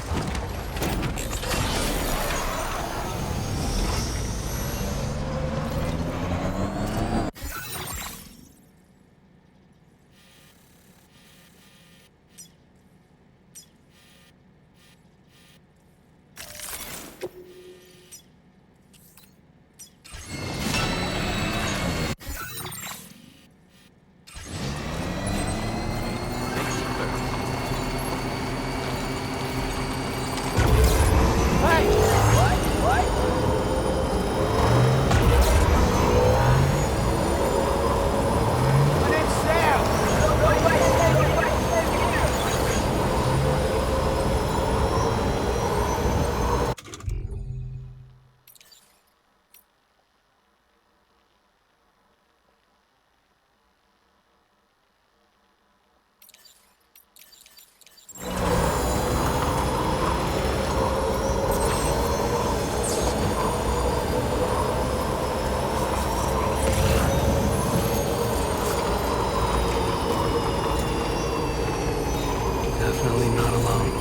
Definitely not alone.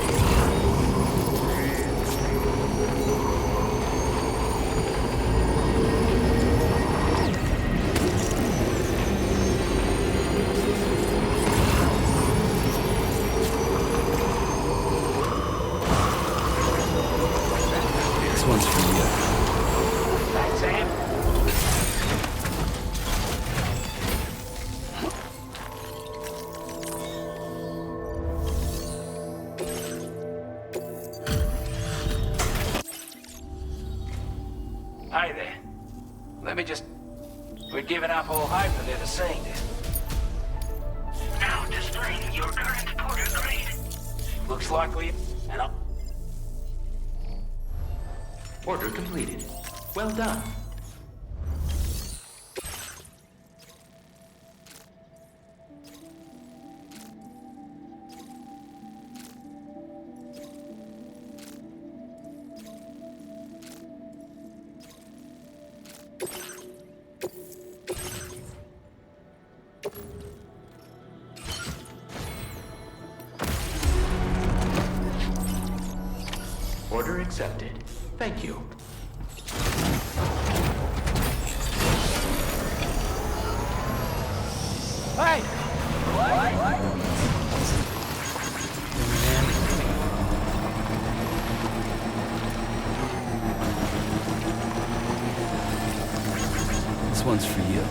This one's for you. Thanks, Sam. Hi there. Let me just... We're giving up all hope that they're the same. Now displaying your current porter grade. likely, and I'll... Order completed. Well done. Order accepted. Thank you. Hey! This one's for you.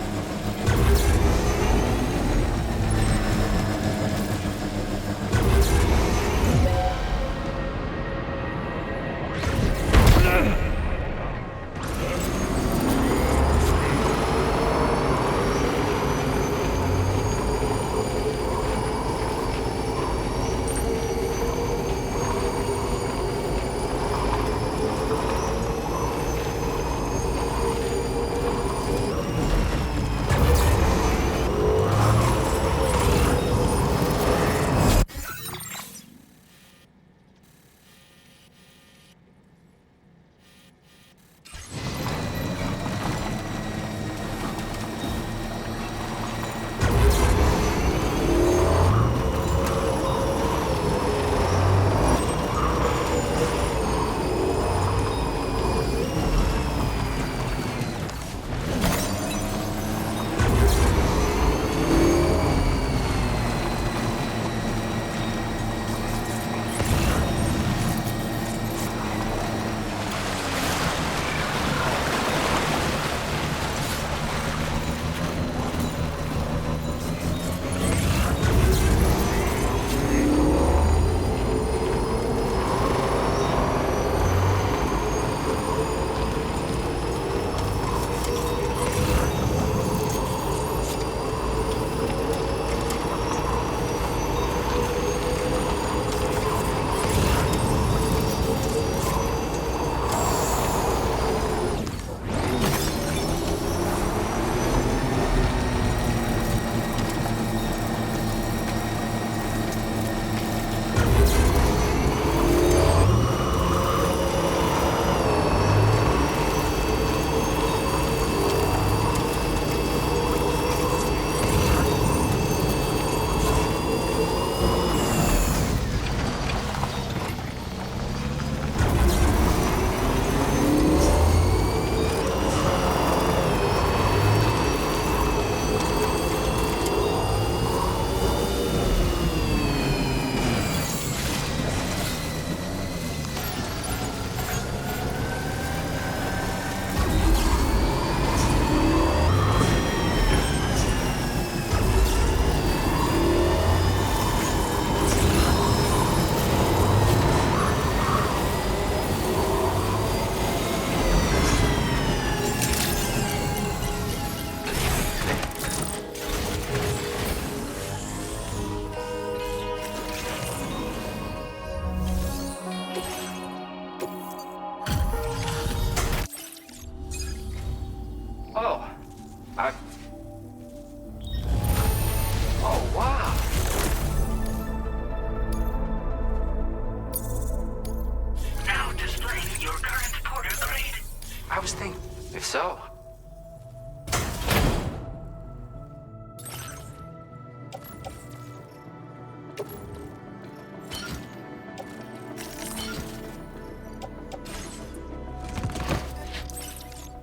If so.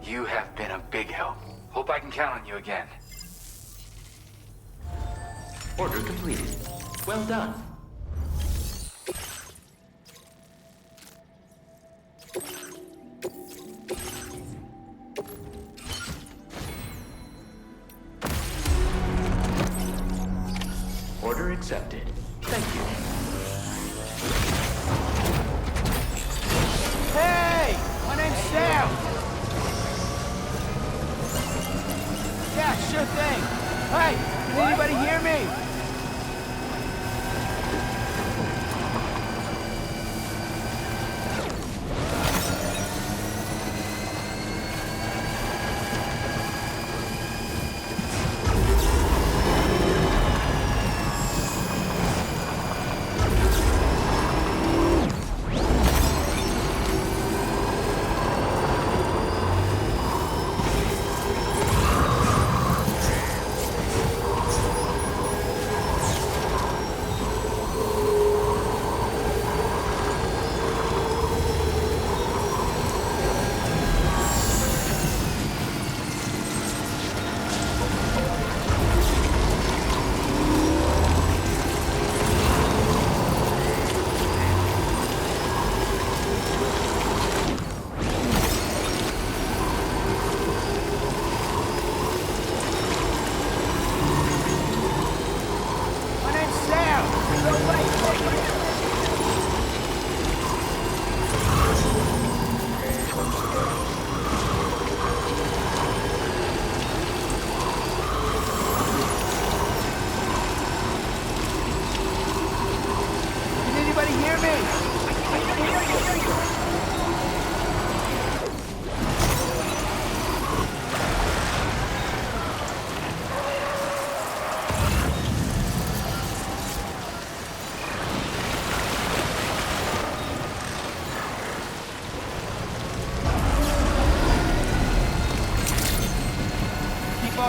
You have been a big help. Hope I can count on you again. Order completed. Well done. Order accepted. Thank you. Hey! My name's Sam! Yeah, sure thing. Hey, can anybody hear me?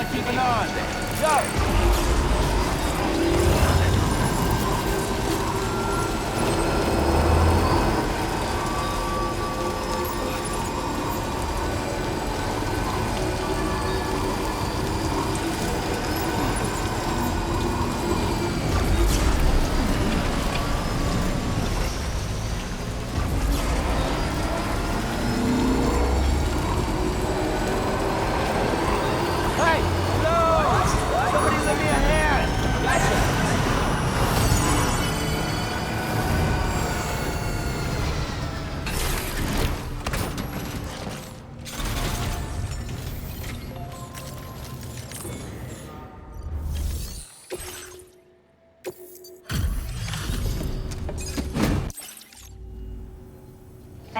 on keeping on. Go!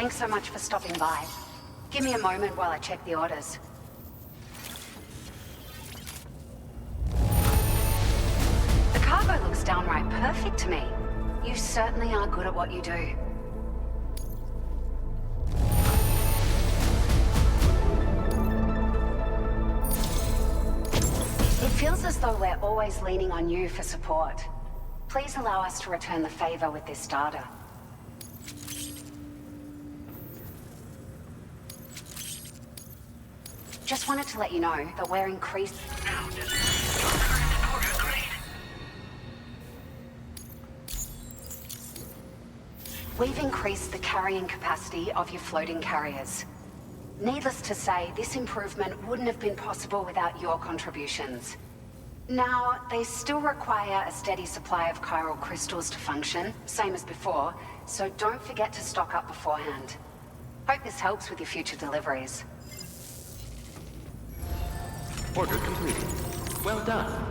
Thanks so much for stopping by. Give me a moment while I check the orders. The cargo looks downright perfect to me. You certainly are good at what you do. It feels as though we're always leaning on you for support. Please allow us to return the favor with this data. Just wanted to let you know that we're increased. We've increased the carrying capacity of your floating carriers. Needless to say, this improvement wouldn't have been possible without your contributions. Now, they still require a steady supply of chiral crystals to function, same as before, so don't forget to stock up beforehand. Hope this helps with your future deliveries. Order completed. Well done.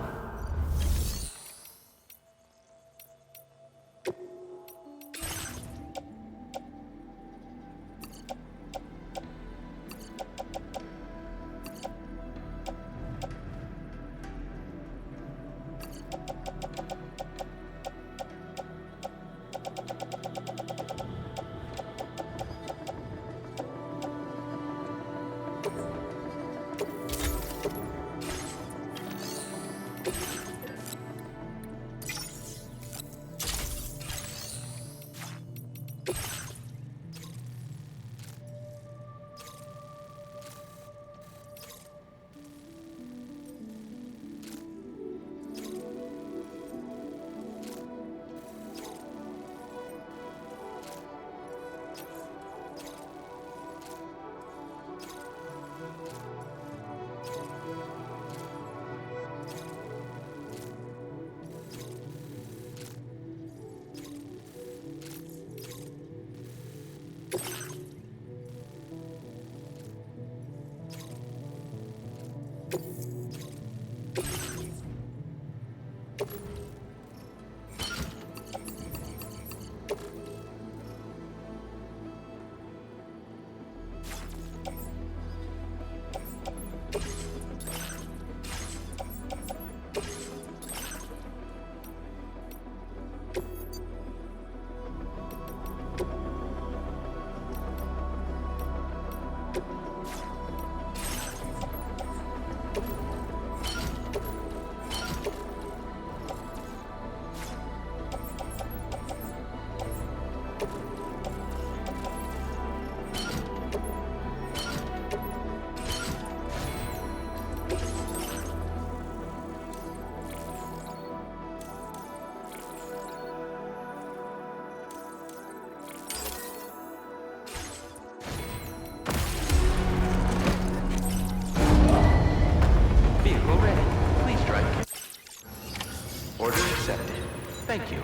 Thank you.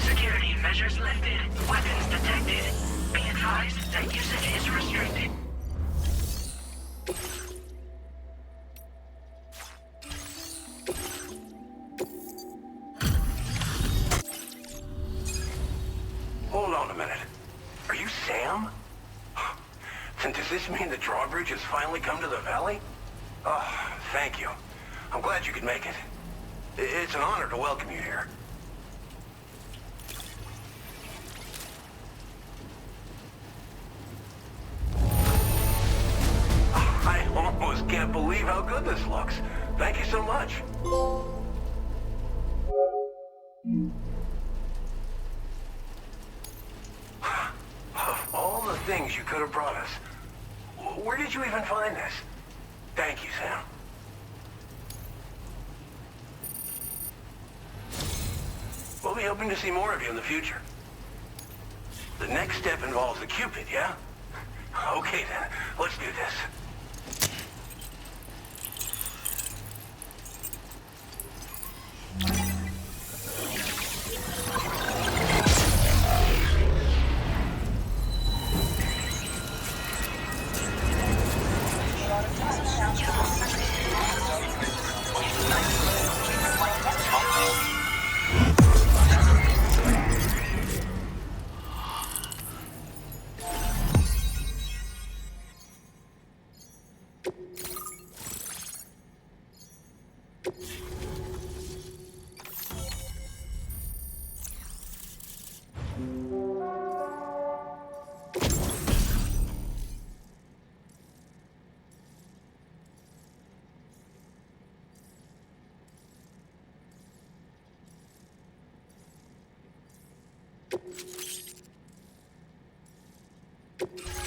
Security measures lifted. Weapons detected. Be advised that usage is restricted. Hold on a minute. Are you Sam? Then does this mean the drawbridge has finally come to the valley? Oh, thank you. I'm glad you could make it. It's an honor to welcome you here. I almost can't believe how good this looks. Thank you so much. Of all the things you could have brought us, where did you even find this? Thank you, Sam. We'll be hoping to see more of you in the future. The next step involves the Cupid, yeah? Okay then, let's do this.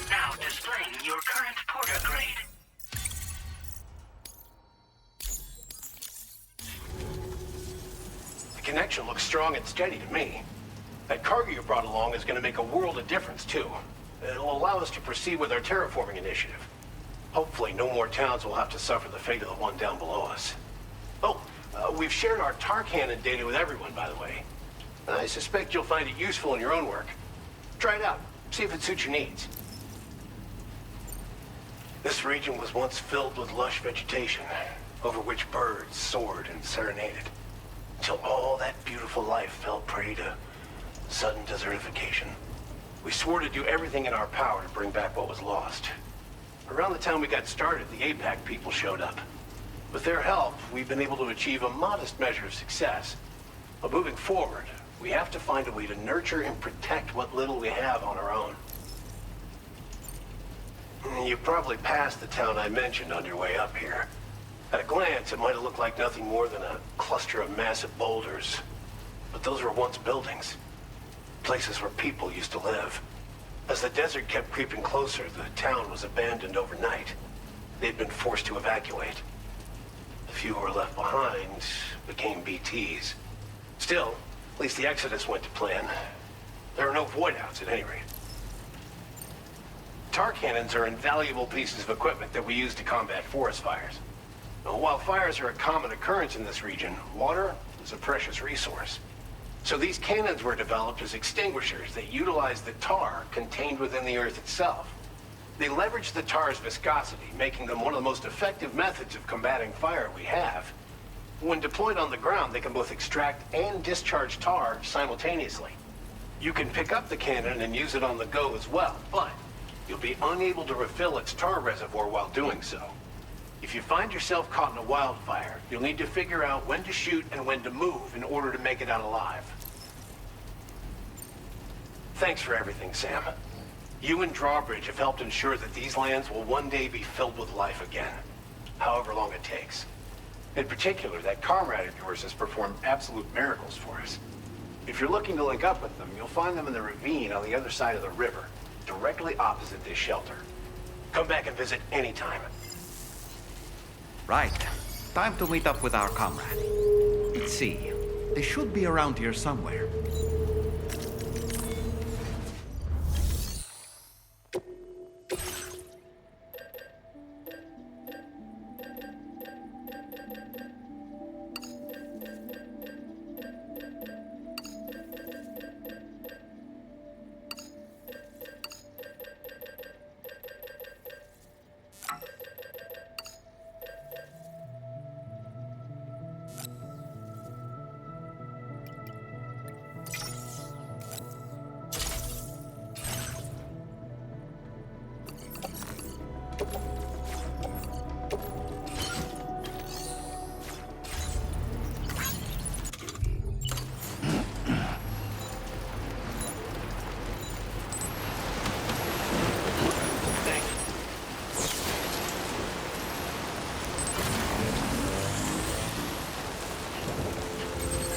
Now displaying your current porter grade. The connection looks strong and steady to me. That cargo you brought along is going to make a world of difference, too. It'll allow us to proceed with our terraforming initiative. Hopefully, no more towns will have to suffer the fate of the one down below us. Oh, we've shared our tar cannon data with everyone, by the way. I suspect you'll find it useful in your own work. Try it out. See if it suits your needs. This region was once filled with lush vegetation, over which birds soared and serenaded, until all that beautiful life fell prey to sudden desertification. We swore to do everything in our power to bring back what was lost. Around the time we got started, the APAC people showed up. With their help, we've been able to achieve a modest measure of success. But moving forward, we have to find a way to nurture and protect what little we have on our own. You've probably passed the town I mentioned on your way up here. At a glance, it might have looked like nothing more than a cluster of massive boulders. But those were once buildings. Places where people used to live. As the desert kept creeping closer, the town was abandoned overnight. They'd been forced to evacuate. The few who were left behind became BTs. Still, at least the exodus went to plan. There are no void-outs at any rate. Tar cannons are invaluable pieces of equipment that we use to combat forest fires. Now, while fires are a common occurrence in this region, water is a precious resource. So these cannons were developed as extinguishers that utilize the tar contained within the earth itself. They leverage the tar's viscosity, making them one of the most effective methods of combating fire we have. When deployed on the ground, they can both extract and discharge tar simultaneously. You can pick up the cannon and use it on the go as well, but you'll be unable to refill its tar reservoir while doing so. If you find yourself caught in a wildfire, you'll need to figure out when to shoot and when to move in order to make it out alive. Thanks for everything, Sam. You and Drawbridge have helped ensure that these lands will one day be filled with life again, however long it takes. In particular, that comrade of yours has performed absolute miracles for us. If you're looking to link up with them, you'll find them in the ravine on the other side of the river, directly opposite this shelter. Come back and visit anytime. Right. Time to meet up with our comrade. Let's see. They should be around here somewhere.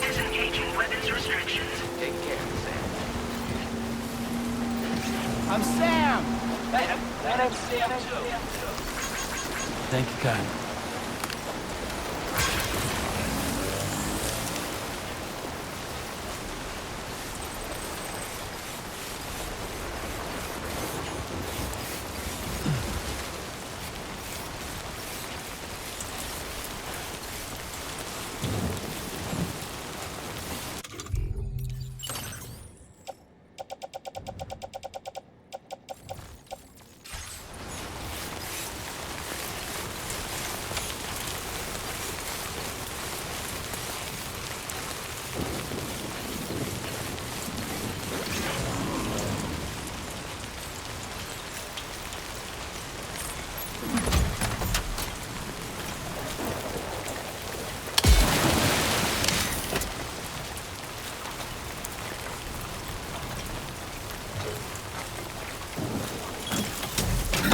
Disengaging weapons restrictions. Take care, Sam. I'm Sam! That's Sam too. Thank you, Kyle.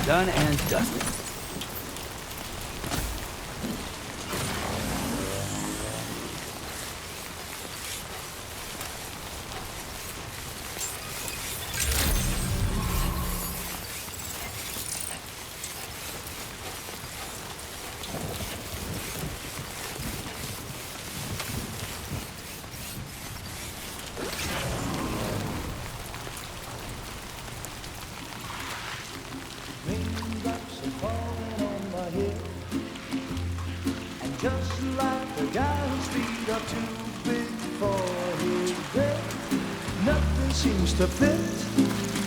Done and dusted. Just like the guy whose feet are too big for his bed, nothing seems to fit.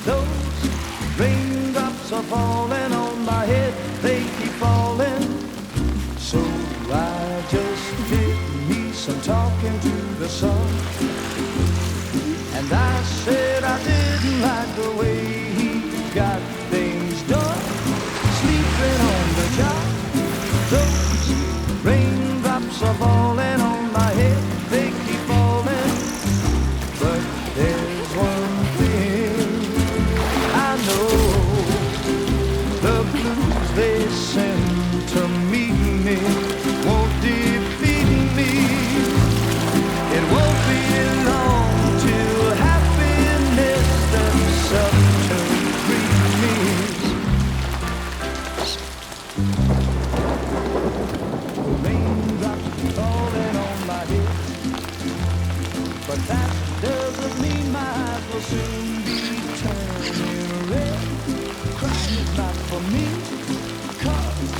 Those raindrops are falling on my head, they keep falling. So I just did me some talking to the sun, and I said I didn't like the way he got things done, sleeping on the job. Those raindrops are falling on my head, they keep falling. But there's one thing I know, the blues they send to meet me won't defeat me. It won't be long till happiness themselves to greet me. But that doesn't mean my eyes will soon be turning red. Crying is not for me, 'cause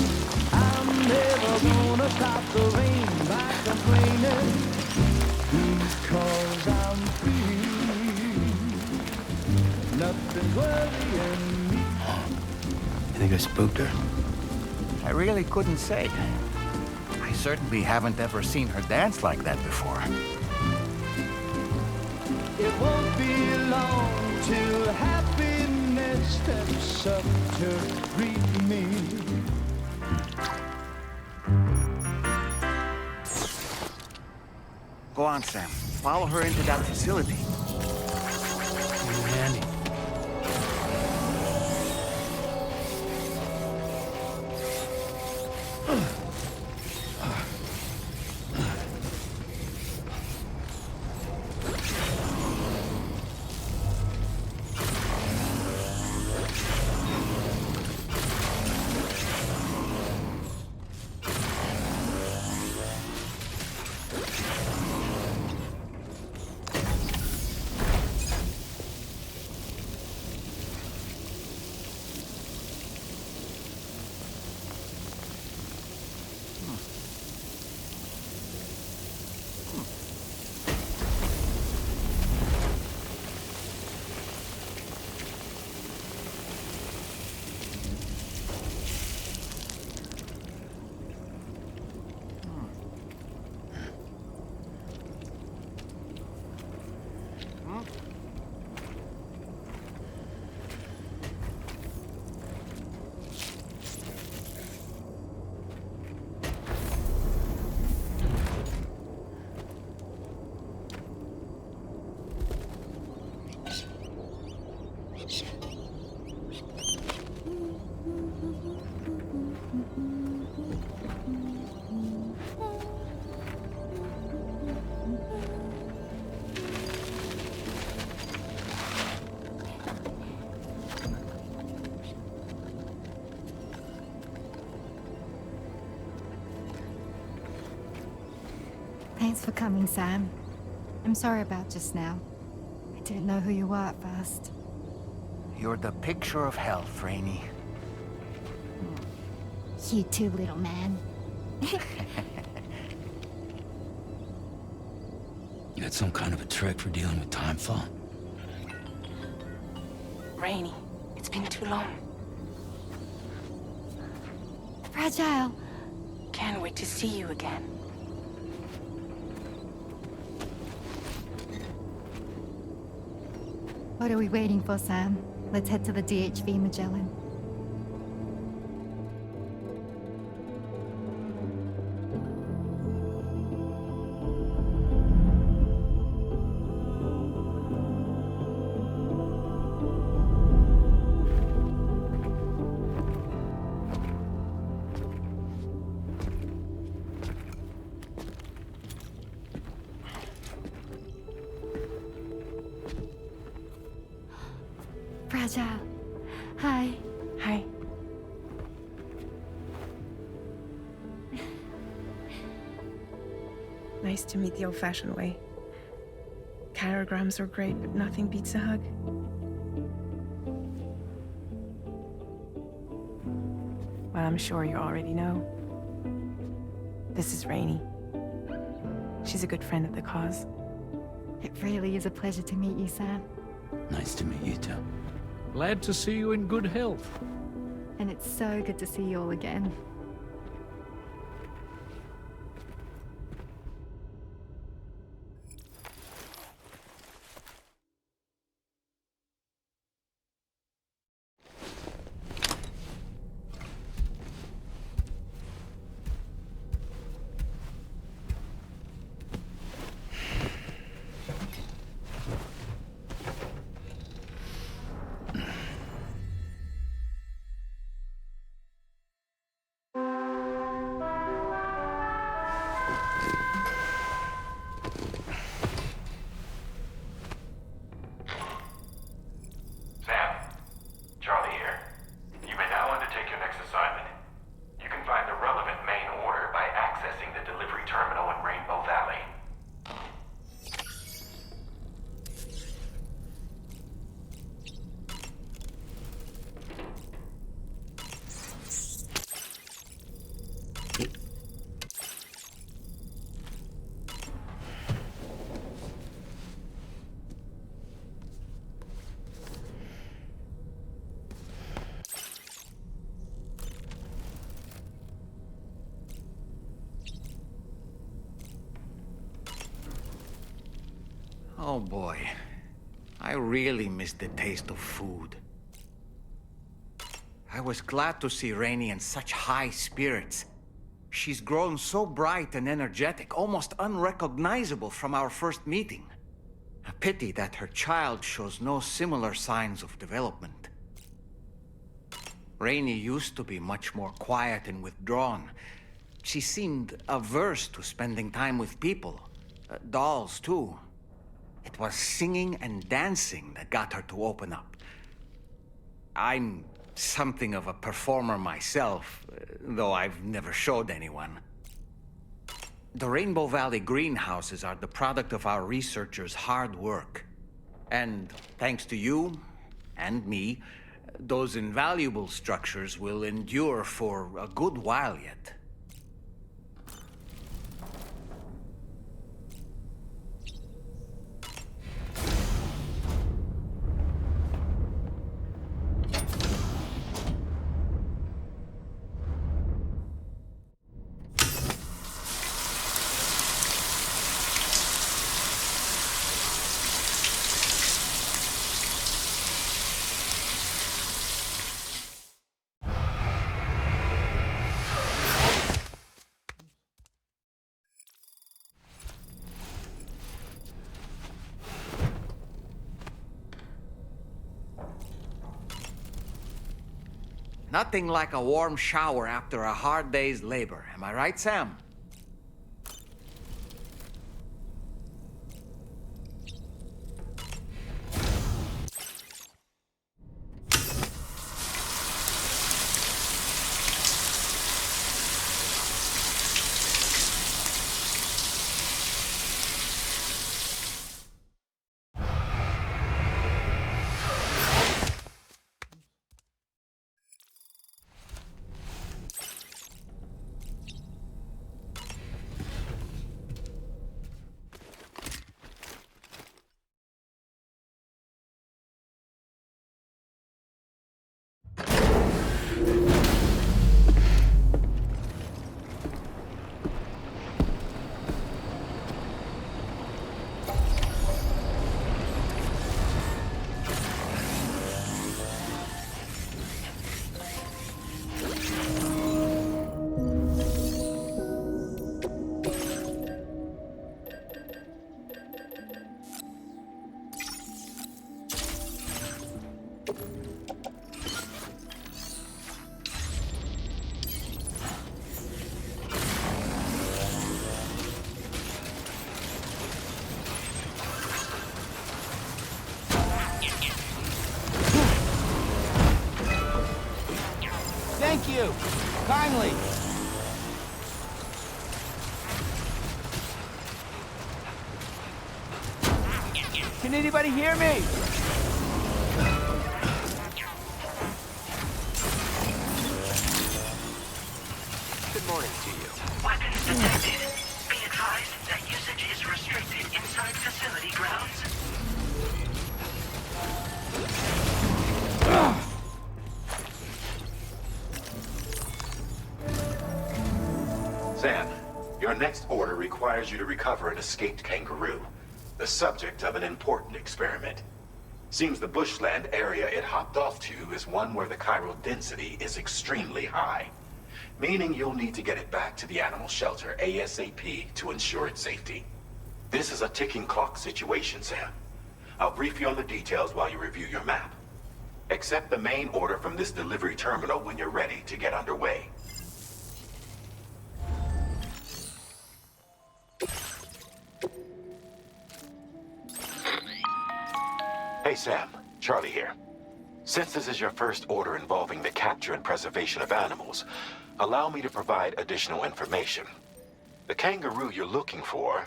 I'm never gonna stop the rain by complaining, because I'm free. Nothing's worrying me. You think I spooked her? I really couldn't say. I certainly haven't ever seen her dance like that before. It won't be long till happiness steps up to greet me. Go on, Sam. Follow her into that facility. Handy. Thanks for coming, Sam. I'm sorry about just now. I didn't know who you were at first. You're the picture of health, Rainey. You too, little man. You had some kind of a trick for dealing with timefall? Rainey, it's been too long. Fragile. Can't wait to see you again. What are we waiting for, Sam? Let's head to the DHV Magellan. Fragile. Hi. Hi. Nice to meet the old-fashioned way. Carograms are great, but nothing beats a hug. Well, I'm sure you already know. This is Rainey. She's a good friend of the cause. It really is a pleasure to meet you, Sam. Nice to meet you too. Glad to see you in good health. And it's so good to see you all again. Oh boy, I really miss the taste of food. I was glad to see Rainey in such high spirits. She's grown so bright and energetic, almost unrecognizable from our first meeting. A pity that her child shows no similar signs of development. Rainey used to be much more quiet and withdrawn. She seemed averse to spending time with people. Dolls, too. It was singing and dancing that got her to open up. I'm something of a performer myself, though I've never showed anyone. The Rainbow Valley greenhouses are the product of our researchers' hard work. And thanks to you and me, those invaluable structures will endure for a good while yet. Nothing like a warm shower after a hard day's labor. Am I right, Sam? you. Kindly. Can anybody hear me? Good morning to you. Weapons detected. Be advised that usage is restricted inside facility grounds. Sam, your next order requires you to recover an escaped kangaroo, the subject of an important experiment. Seems the bushland area it hopped off to is one where the chiral density is extremely high, meaning you'll need to get it back to the animal shelter ASAP to ensure its safety. This is a ticking clock situation, Sam. I'll brief you on the details while you review your map. Accept the main order from this delivery terminal when you're ready to get underway. Hey Sam, Charlie here. Since this is your first order involving the capture and preservation of animals, allow me to provide additional information. The kangaroo you're looking for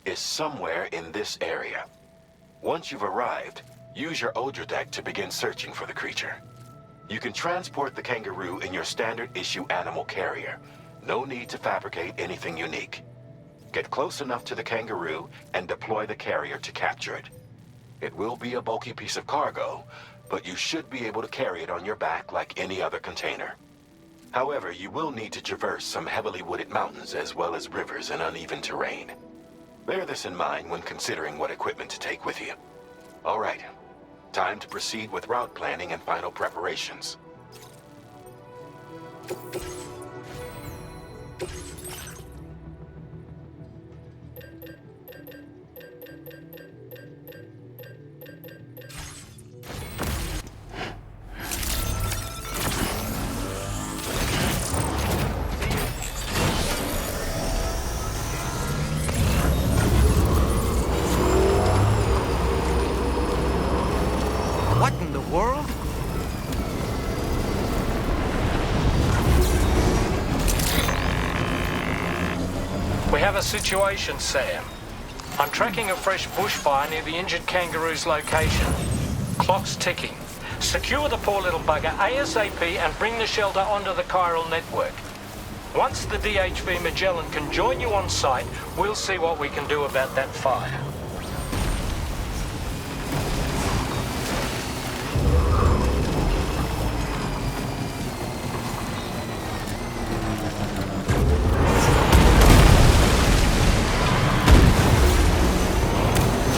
is somewhere in this area. Once you've arrived, use your Odra deck to begin searching for the creature. You can transport the kangaroo in your standard issue animal carrier. No need to fabricate anything unique. Get close enough to the kangaroo and deploy the carrier to capture it. It will be a bulky piece of cargo, but you should be able to carry it on your back like any other container. However, you will need to traverse some heavily wooded mountains as well as rivers and uneven terrain. Bear this in mind when considering what equipment to take with you. All right, time to proceed with route planning and final preparations. What in the world? We have a situation, Sam. I'm tracking a fresh bushfire near the injured kangaroo's location. Clock's ticking. Secure the poor little bugger ASAP and bring the shelter onto the chiral network. Once the DHV Magellan can join you on site, we'll see what we can do about that fire.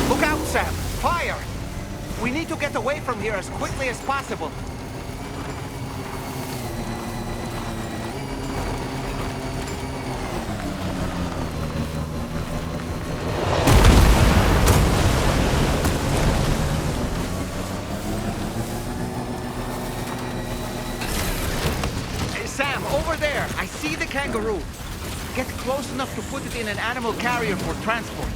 Look out, Sam! Fire! We need to get away from here as quickly as possible. Hey, Sam, over there! I see the kangaroo. Get close enough to put it in an animal carrier for transport.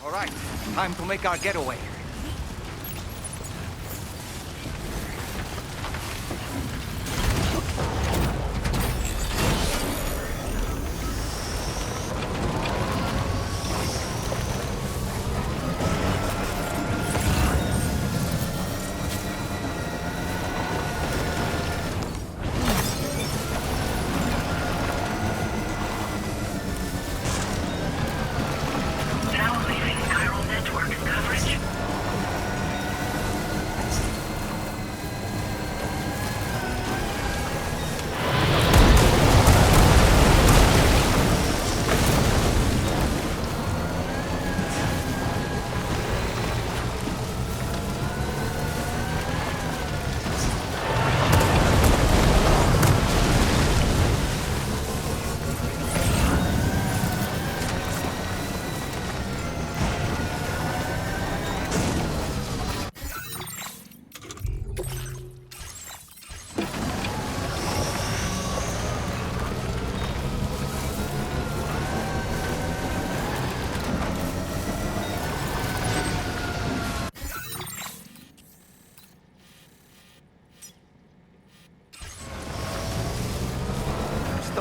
All right, time to make our getaway. Now leaving chiral network coverage.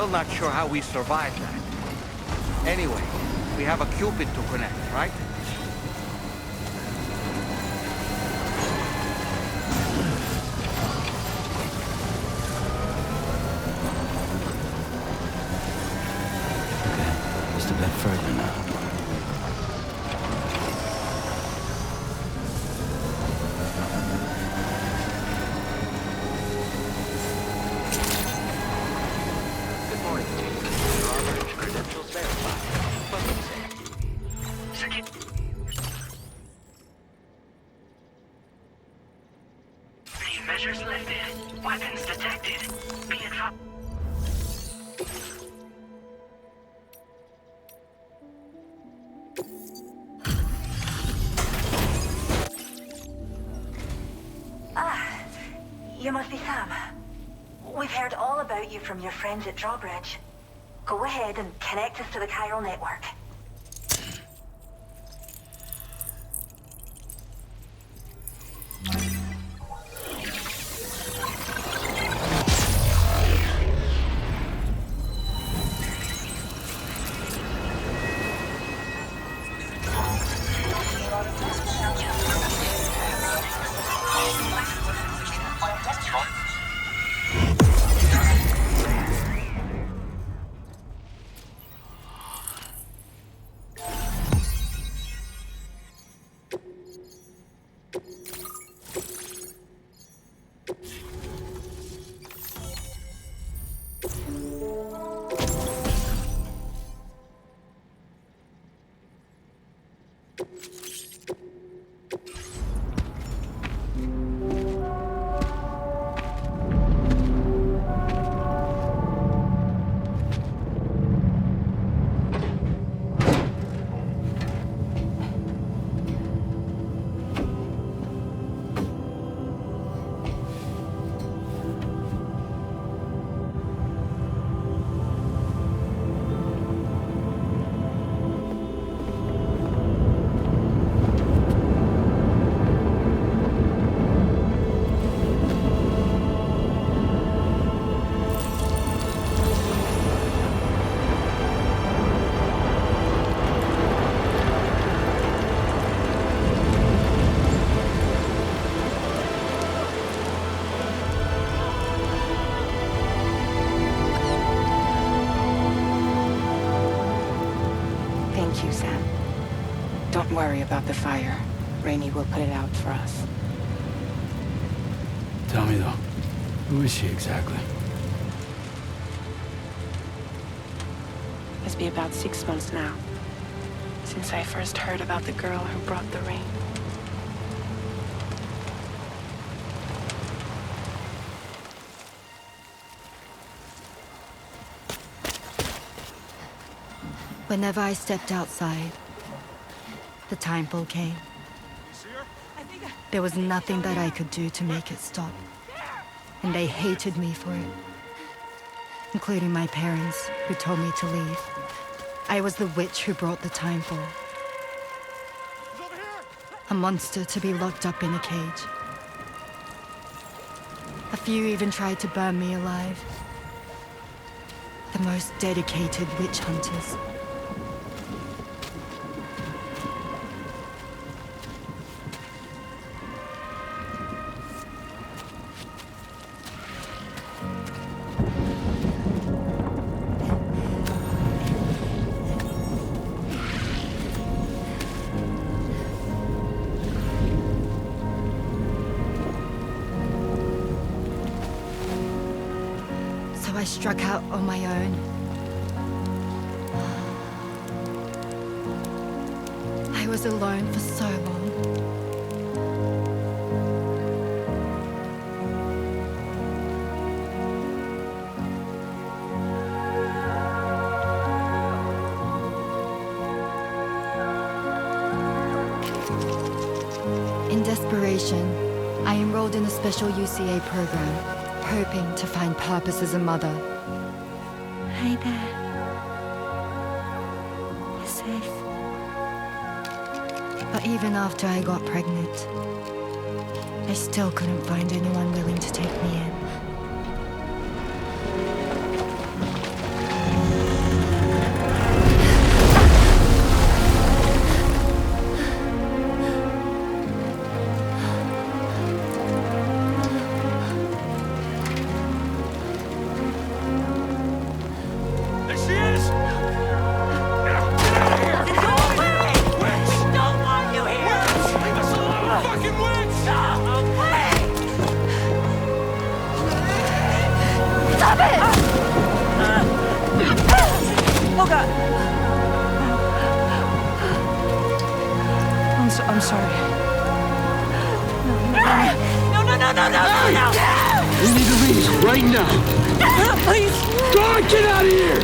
Still not sure how we survived that. Anyway, we have a Cupid to connect, right? Okay, just a bit further now. Measures lifted. Weapons detected. Be advised. Ah, you must be Sam. We've heard all about you from your friends at Drawbridge. Go ahead and connect us to the chiral network. Thank you, Sam. Don't worry about the fire. Rainey will put it out for us. Tell me though, who is she exactly? It's been about 6 months now, since I first heard about the girl who brought the rain. Whenever I stepped outside, the timefall came. There was nothing that I could do to make it stop. And they hated me for it. Including my parents, who told me to leave. I was the witch who brought the timefall. A monster to be locked up in a cage. A few even tried to burn me alive. The most dedicated witch hunters. I struck out on my own. I was alone for so long. In desperation, I enrolled in a special UCA program. Hoping to find purpose as a mother. Hi there. You're safe. But even after I got pregnant, I still couldn't find anyone willing to take me in. sorry. No! We need to leave right now. Please! God, get out of here!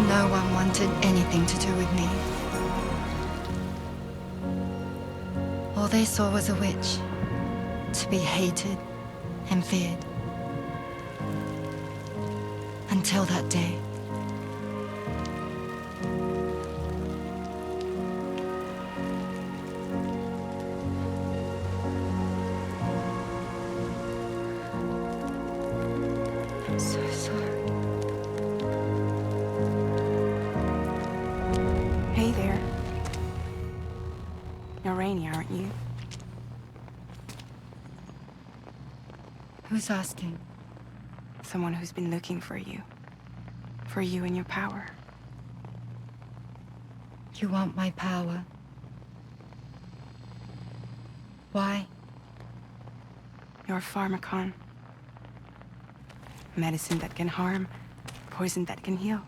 No one wanted anything to do with me. All they saw was a witch, to be hated and feared. Until that day. I'm so sorry. Hey there. You're Rainy, aren't you? Who's asking? Someone who's been looking for you. For you and your power. You want my power? Why? You're a pharmacon. Medicine that can harm, poison that can heal.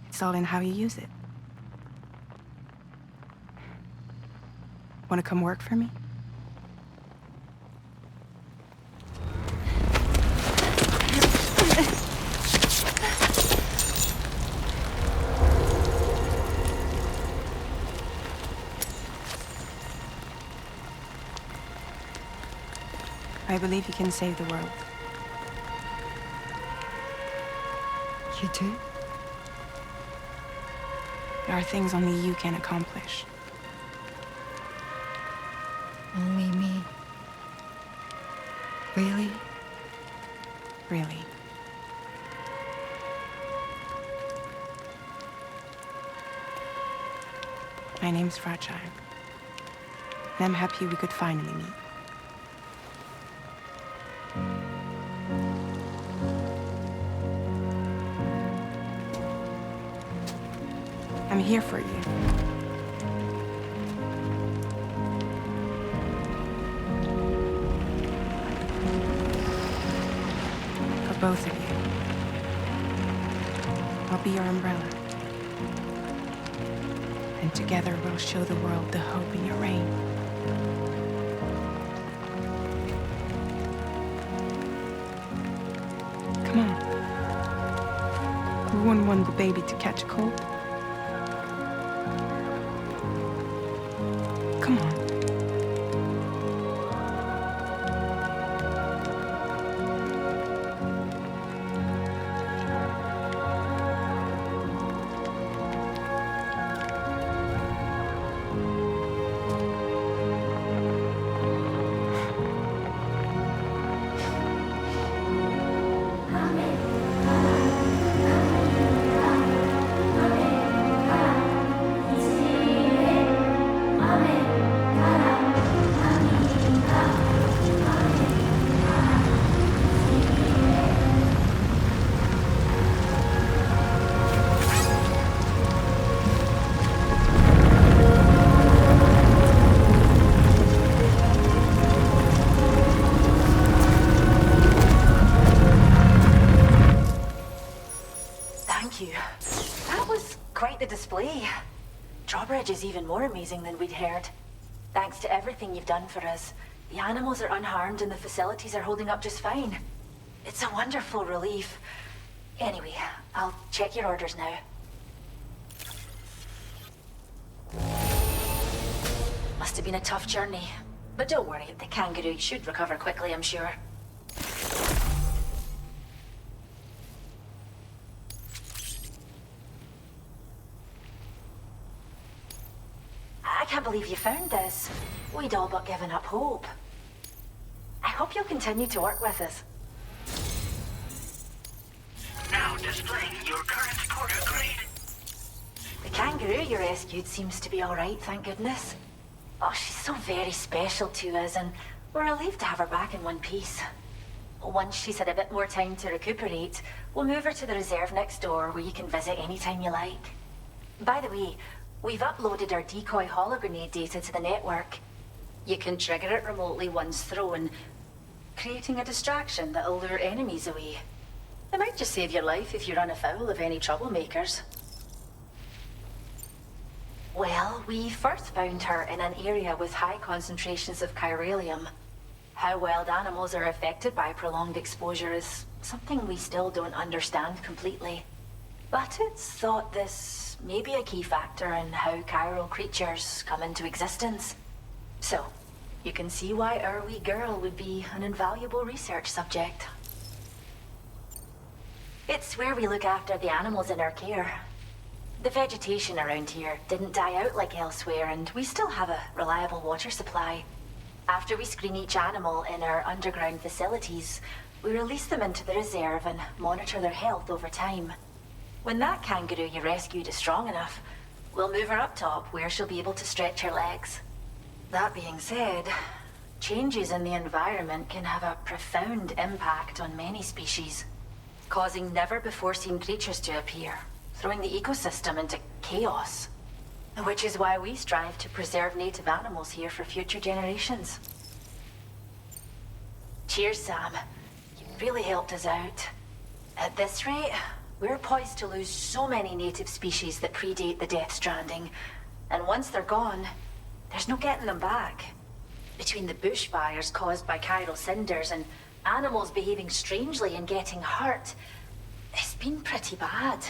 It's all in how you use it. Want to come work for me? I believe you can save the world. You do? There are things only you can accomplish. Only me. Really? Really. My name's Fragile. And I'm happy we could finally meet. I'm here for you. For both of you. I'll be your umbrella. And together we'll show the world the hope in your reign. Come on. Who wouldn't want the baby to catch a cold? Come on. Display. Drawbridge is even more amazing than we'd heard. Thanks to everything you've done for us, the animals are unharmed and the facilities are holding up just fine. It's a wonderful relief. Anyway, I'll check your orders now. Must have been a tough journey. But don't worry, the kangaroo should recover quickly, I'm sure. I can't believe you found this. We'd all but given up hope. I hope you'll continue to work with us. Now displaying your current porter grade. The kangaroo you rescued seems to be all right, thank goodness. Oh, she's so very special to us, and We're relieved to have her back in one piece. Once she's had a bit more time to recuperate, we'll move her to the reserve next door where you can visit anytime you like. By the way, we've uploaded our decoy hologrenade data to the network. You can trigger it remotely once thrown, creating a distraction that'll lure enemies away. It might just save your life if you run afoul of any troublemakers. Well, we first found her in an area with high concentrations of chiralium. How wild animals are affected by prolonged exposure is something we still don't understand completely. But it's thought this may be a key factor in how chiral creatures come into existence. So, you can see why our wee girl would be an invaluable research subject. It's where we look after the animals in our care. The vegetation around here didn't die out like elsewhere, and we still have a reliable water supply. After we screen each animal in our underground facilities, we release them into the reserve and monitor their health over time. When that kangaroo you rescued is strong enough, we'll move her up top where she'll be able to stretch her legs. That being said, changes in the environment can have a profound impact on many species, causing never-before-seen creatures to appear, throwing the ecosystem into chaos. Which is why we strive to preserve native animals here for future generations. Cheers, Sam. You really helped us out. At this rate, we're poised to lose so many native species that predate the Death Stranding. And once they're gone, there's no getting them back. Between the bushfires caused by chiral cinders and animals behaving strangely and getting hurt, it's been pretty bad.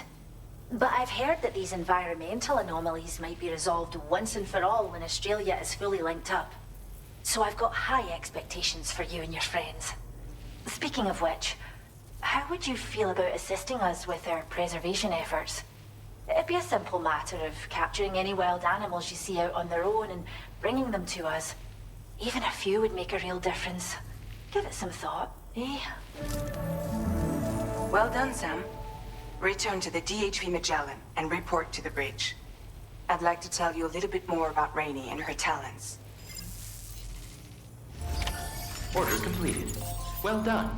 But I've heard that these environmental anomalies might be resolved once and for all when Australia is fully linked up. So I've got high expectations for you and your friends. Speaking of which, how would you feel about assisting us with our preservation efforts? It'd be a simple matter of capturing any wild animals you see out on their own and bringing them to us. Even a few would make a real difference. Give it some thought, eh? Well done, Sam. Return to the DHV Magellan and report to the bridge. I'd like to tell you a little bit more about Rainey and her talents. Order completed. Well done.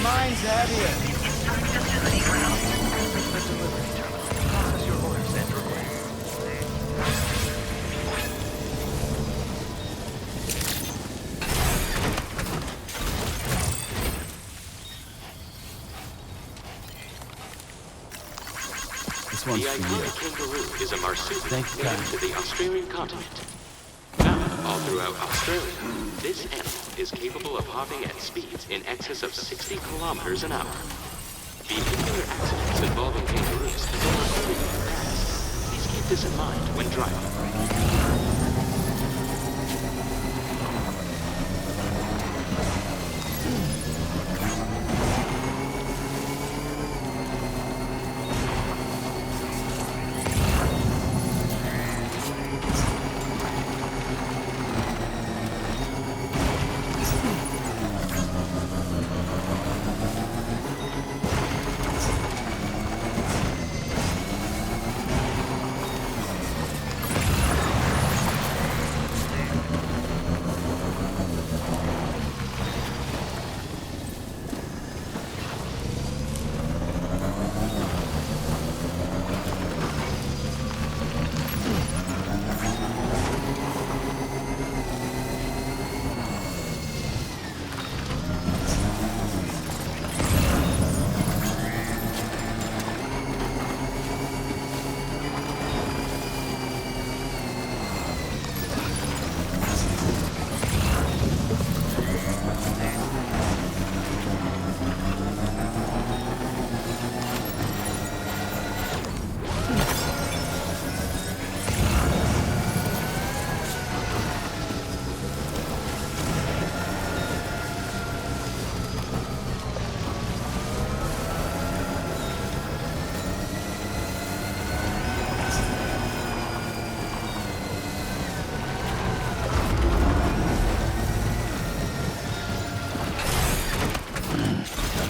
mine's heavier. Inside facility ground. The delivery terminal. Process your orders and requests. This one's The for you. iconic kangaroo is a marsupial Thank you, native Kyle. to the Australian continent. Found all throughout Australia, this animal is capable of hopping at speeds in excess of 60 kilometers an hour. Vehicular accidents involving kangaroos have been reported in the past. Please keep this in mind when driving.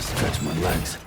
Stretch my legs.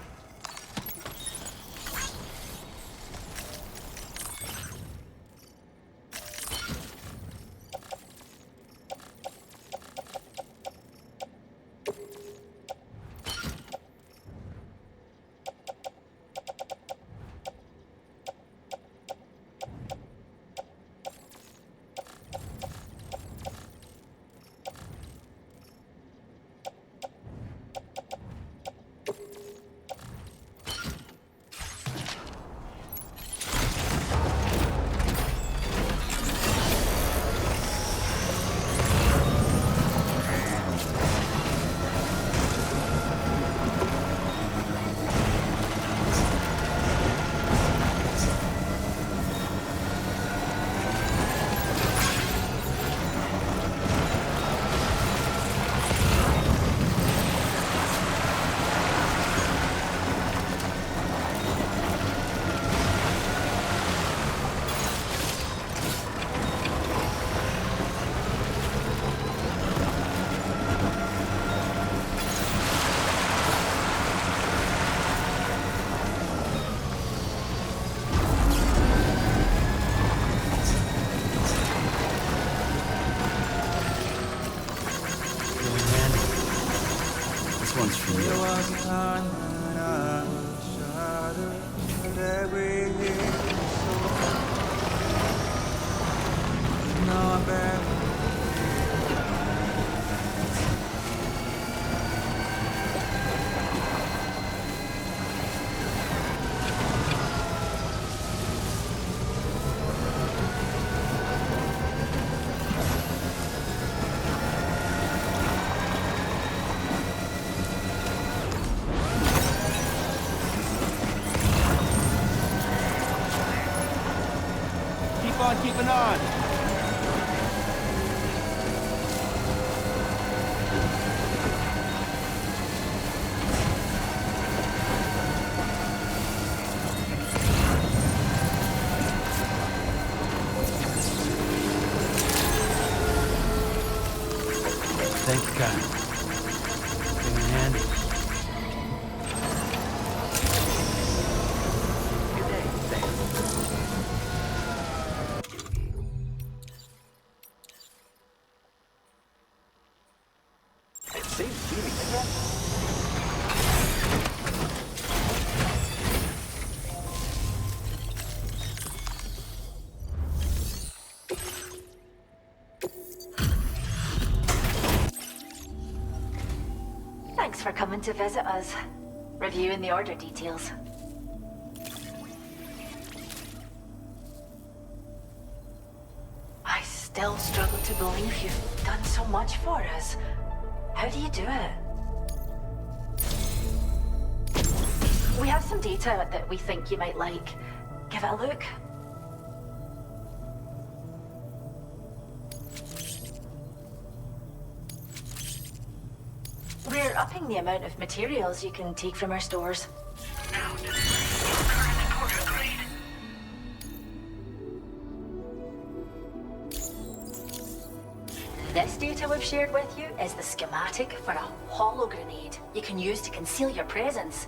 This one's for you. Keeping on. Thank you, Kyle. Came in handy. for coming to visit us. Reviewing the order details. I still struggle to believe you've done so much for us. How do you do it? We have some data that we think you might like. Give it a look. We're upping the amount of materials you can take from our stores. This data we've shared with you is the schematic for a holo grenade you can use to conceal your presence.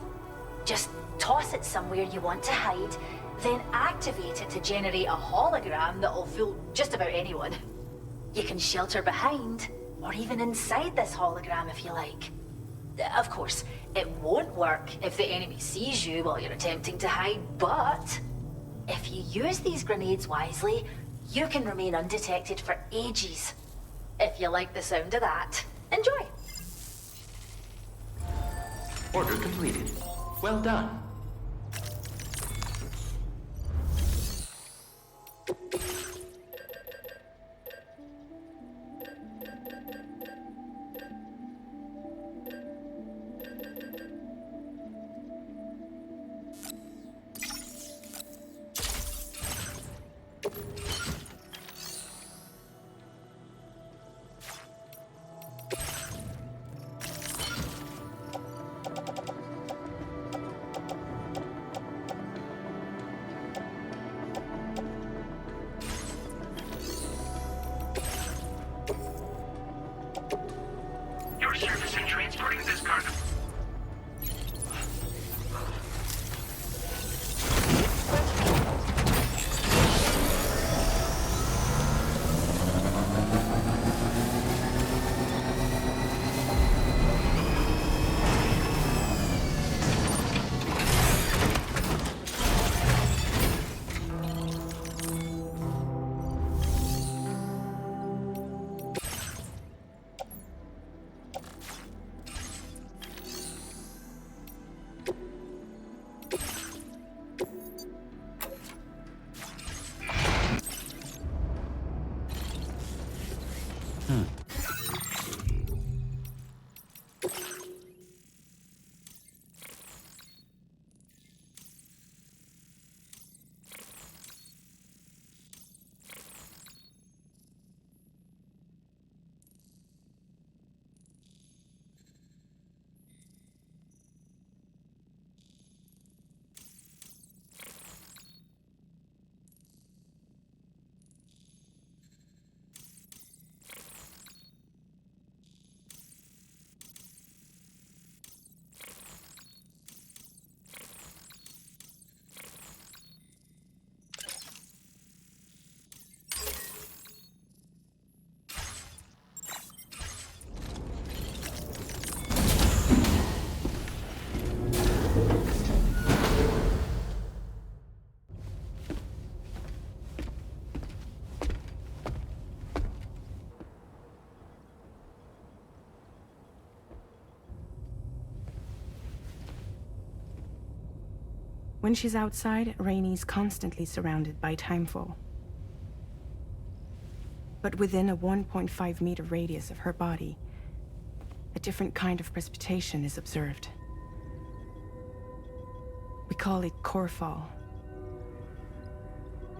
Just toss it somewhere you want to hide, then activate it to generate a hologram that'll fool just about anyone. You can shelter behind, or even inside this hologram if you like. Of course, it won't work if the enemy sees you while you're attempting to hide, but if you use these grenades wisely, you can remain undetected for ages. If you like the sound of that, enjoy. Order completed. Well done. Your service in transporting this cargo. When she's outside, Rainey's constantly surrounded by timefall. But within a 1.5-meter radius of her body, a different kind of precipitation is observed. We call it core fall.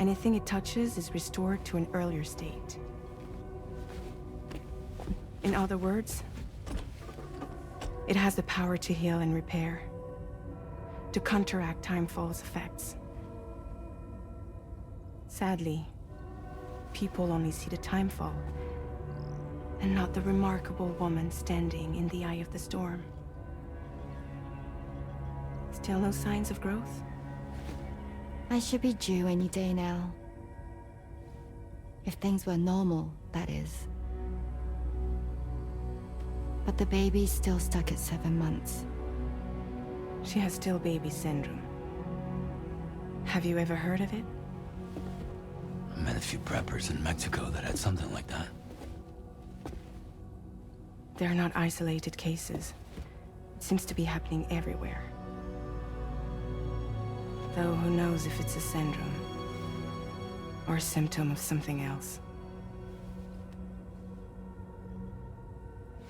Anything it touches is restored to an earlier state. In other words, it has the power to heal and repair, to counteract timefall's effects. Sadly, people only see the timefall, and not the remarkable woman standing in the eye of the storm. Still no signs of growth? I should be due any day now. If things were normal, that is. But the baby's still stuck at 7 months. She has still baby syndrome. Have you ever heard of it? I met a few preppers in Mexico that had something like that. They're not isolated cases. It seems to be happening everywhere. Though who knows if it's a syndrome or a symptom of something else.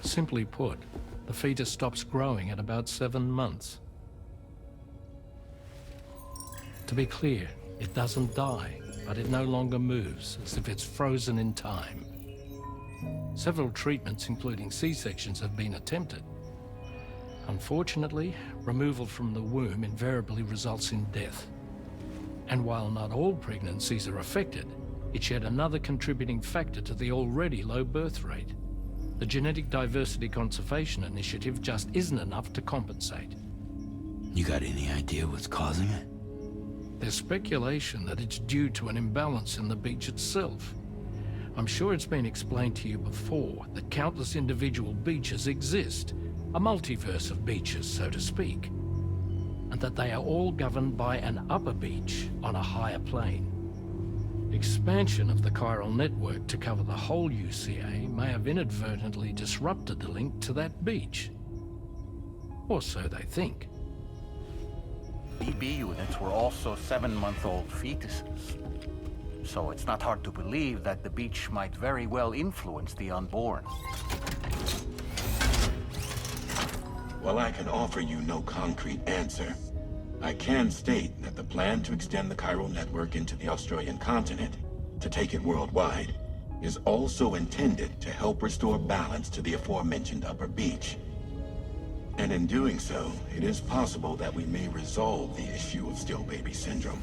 Simply put, the fetus stops growing at about 7 months. To be clear, it doesn't die, but it no longer moves, as if it's frozen in time. Several treatments, including C-sections, have been attempted. Unfortunately, removal from the womb invariably results in death. And while not all pregnancies are affected, it's yet another contributing factor to the already low birth rate. The Genetic Diversity Conservation Initiative just isn't enough to compensate. You got any idea what's causing it? There's speculation that it's due to an imbalance in the beach itself. I'm sure it's been explained to you before that countless individual beaches exist, a multiverse of beaches, so to speak, and that they are all governed by an upper beach on a higher plane. Expansion of the chiral network to cover the whole UCA may have inadvertently disrupted the link to that beach. Or so they think. BB units were also 7-month-old fetuses. So it's not hard to believe that the beach might very well influence the unborn. While I can offer you no concrete answer, I can state that the plan to extend the chiral network into the Australian continent, to take it worldwide, is also intended to help restore balance to the aforementioned upper beach. And in doing so, it is possible that we may resolve the issue of still baby syndrome.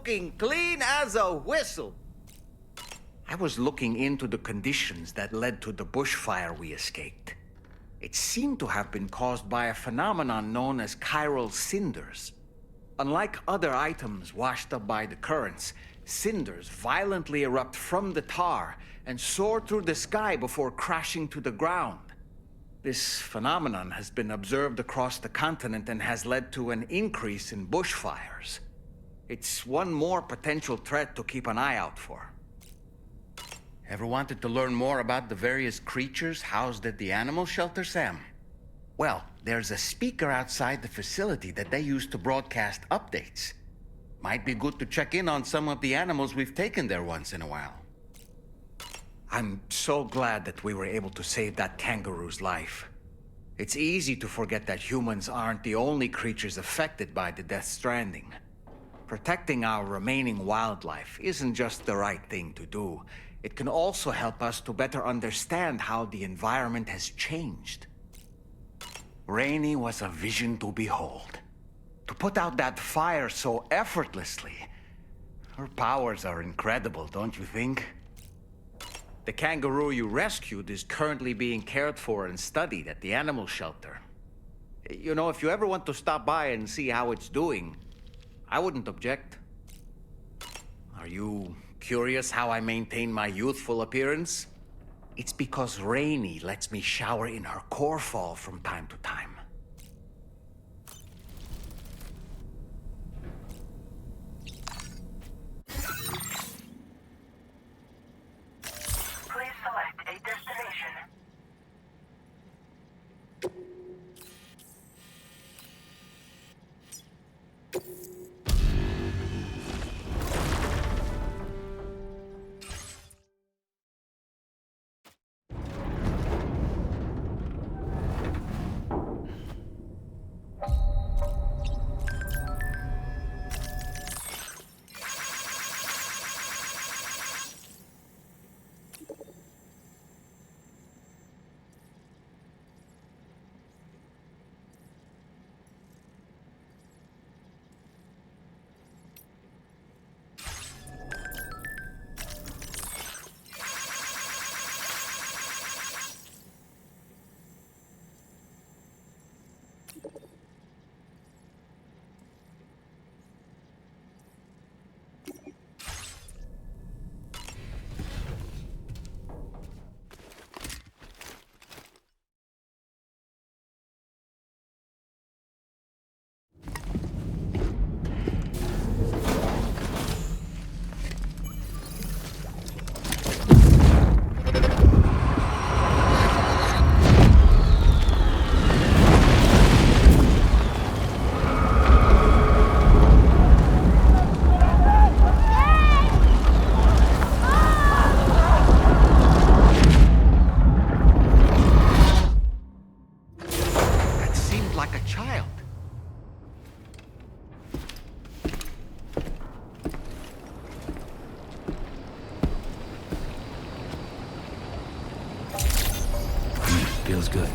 looking clean as a whistle. I was looking into the conditions that led to the bushfire we escaped. It seemed to have been caused by a phenomenon known as chiral cinders. Unlike other items washed up by the currents, cinders violently erupt from the tar and soar through the sky before crashing to the ground. This phenomenon has been observed across the continent and has led to an increase in bushfires. It's one more potential threat to keep an eye out for. Ever wanted to learn more about the various creatures housed at the animal shelter, Sam? Well, there's a speaker outside the facility that they use to broadcast updates. Might be good to check in on some of the animals we've taken there once in a while. I'm so glad that we were able to save that kangaroo's life. It's easy to forget that humans aren't the only creatures affected by the Death Stranding. Protecting our remaining wildlife isn't just the right thing to do. It can also help us to better understand how the environment has changed. Rainey was a vision to behold. To put out that fire so effortlessly. Her powers are incredible, don't you think? The kangaroo you rescued is currently being cared for and studied at the animal shelter. You know, if you ever want to stop by and see how it's doing, I wouldn't object. Are you curious how I maintain my youthful appearance? It's because Rainey lets me shower in her core fall from time to time. Please select a destination. Feels good.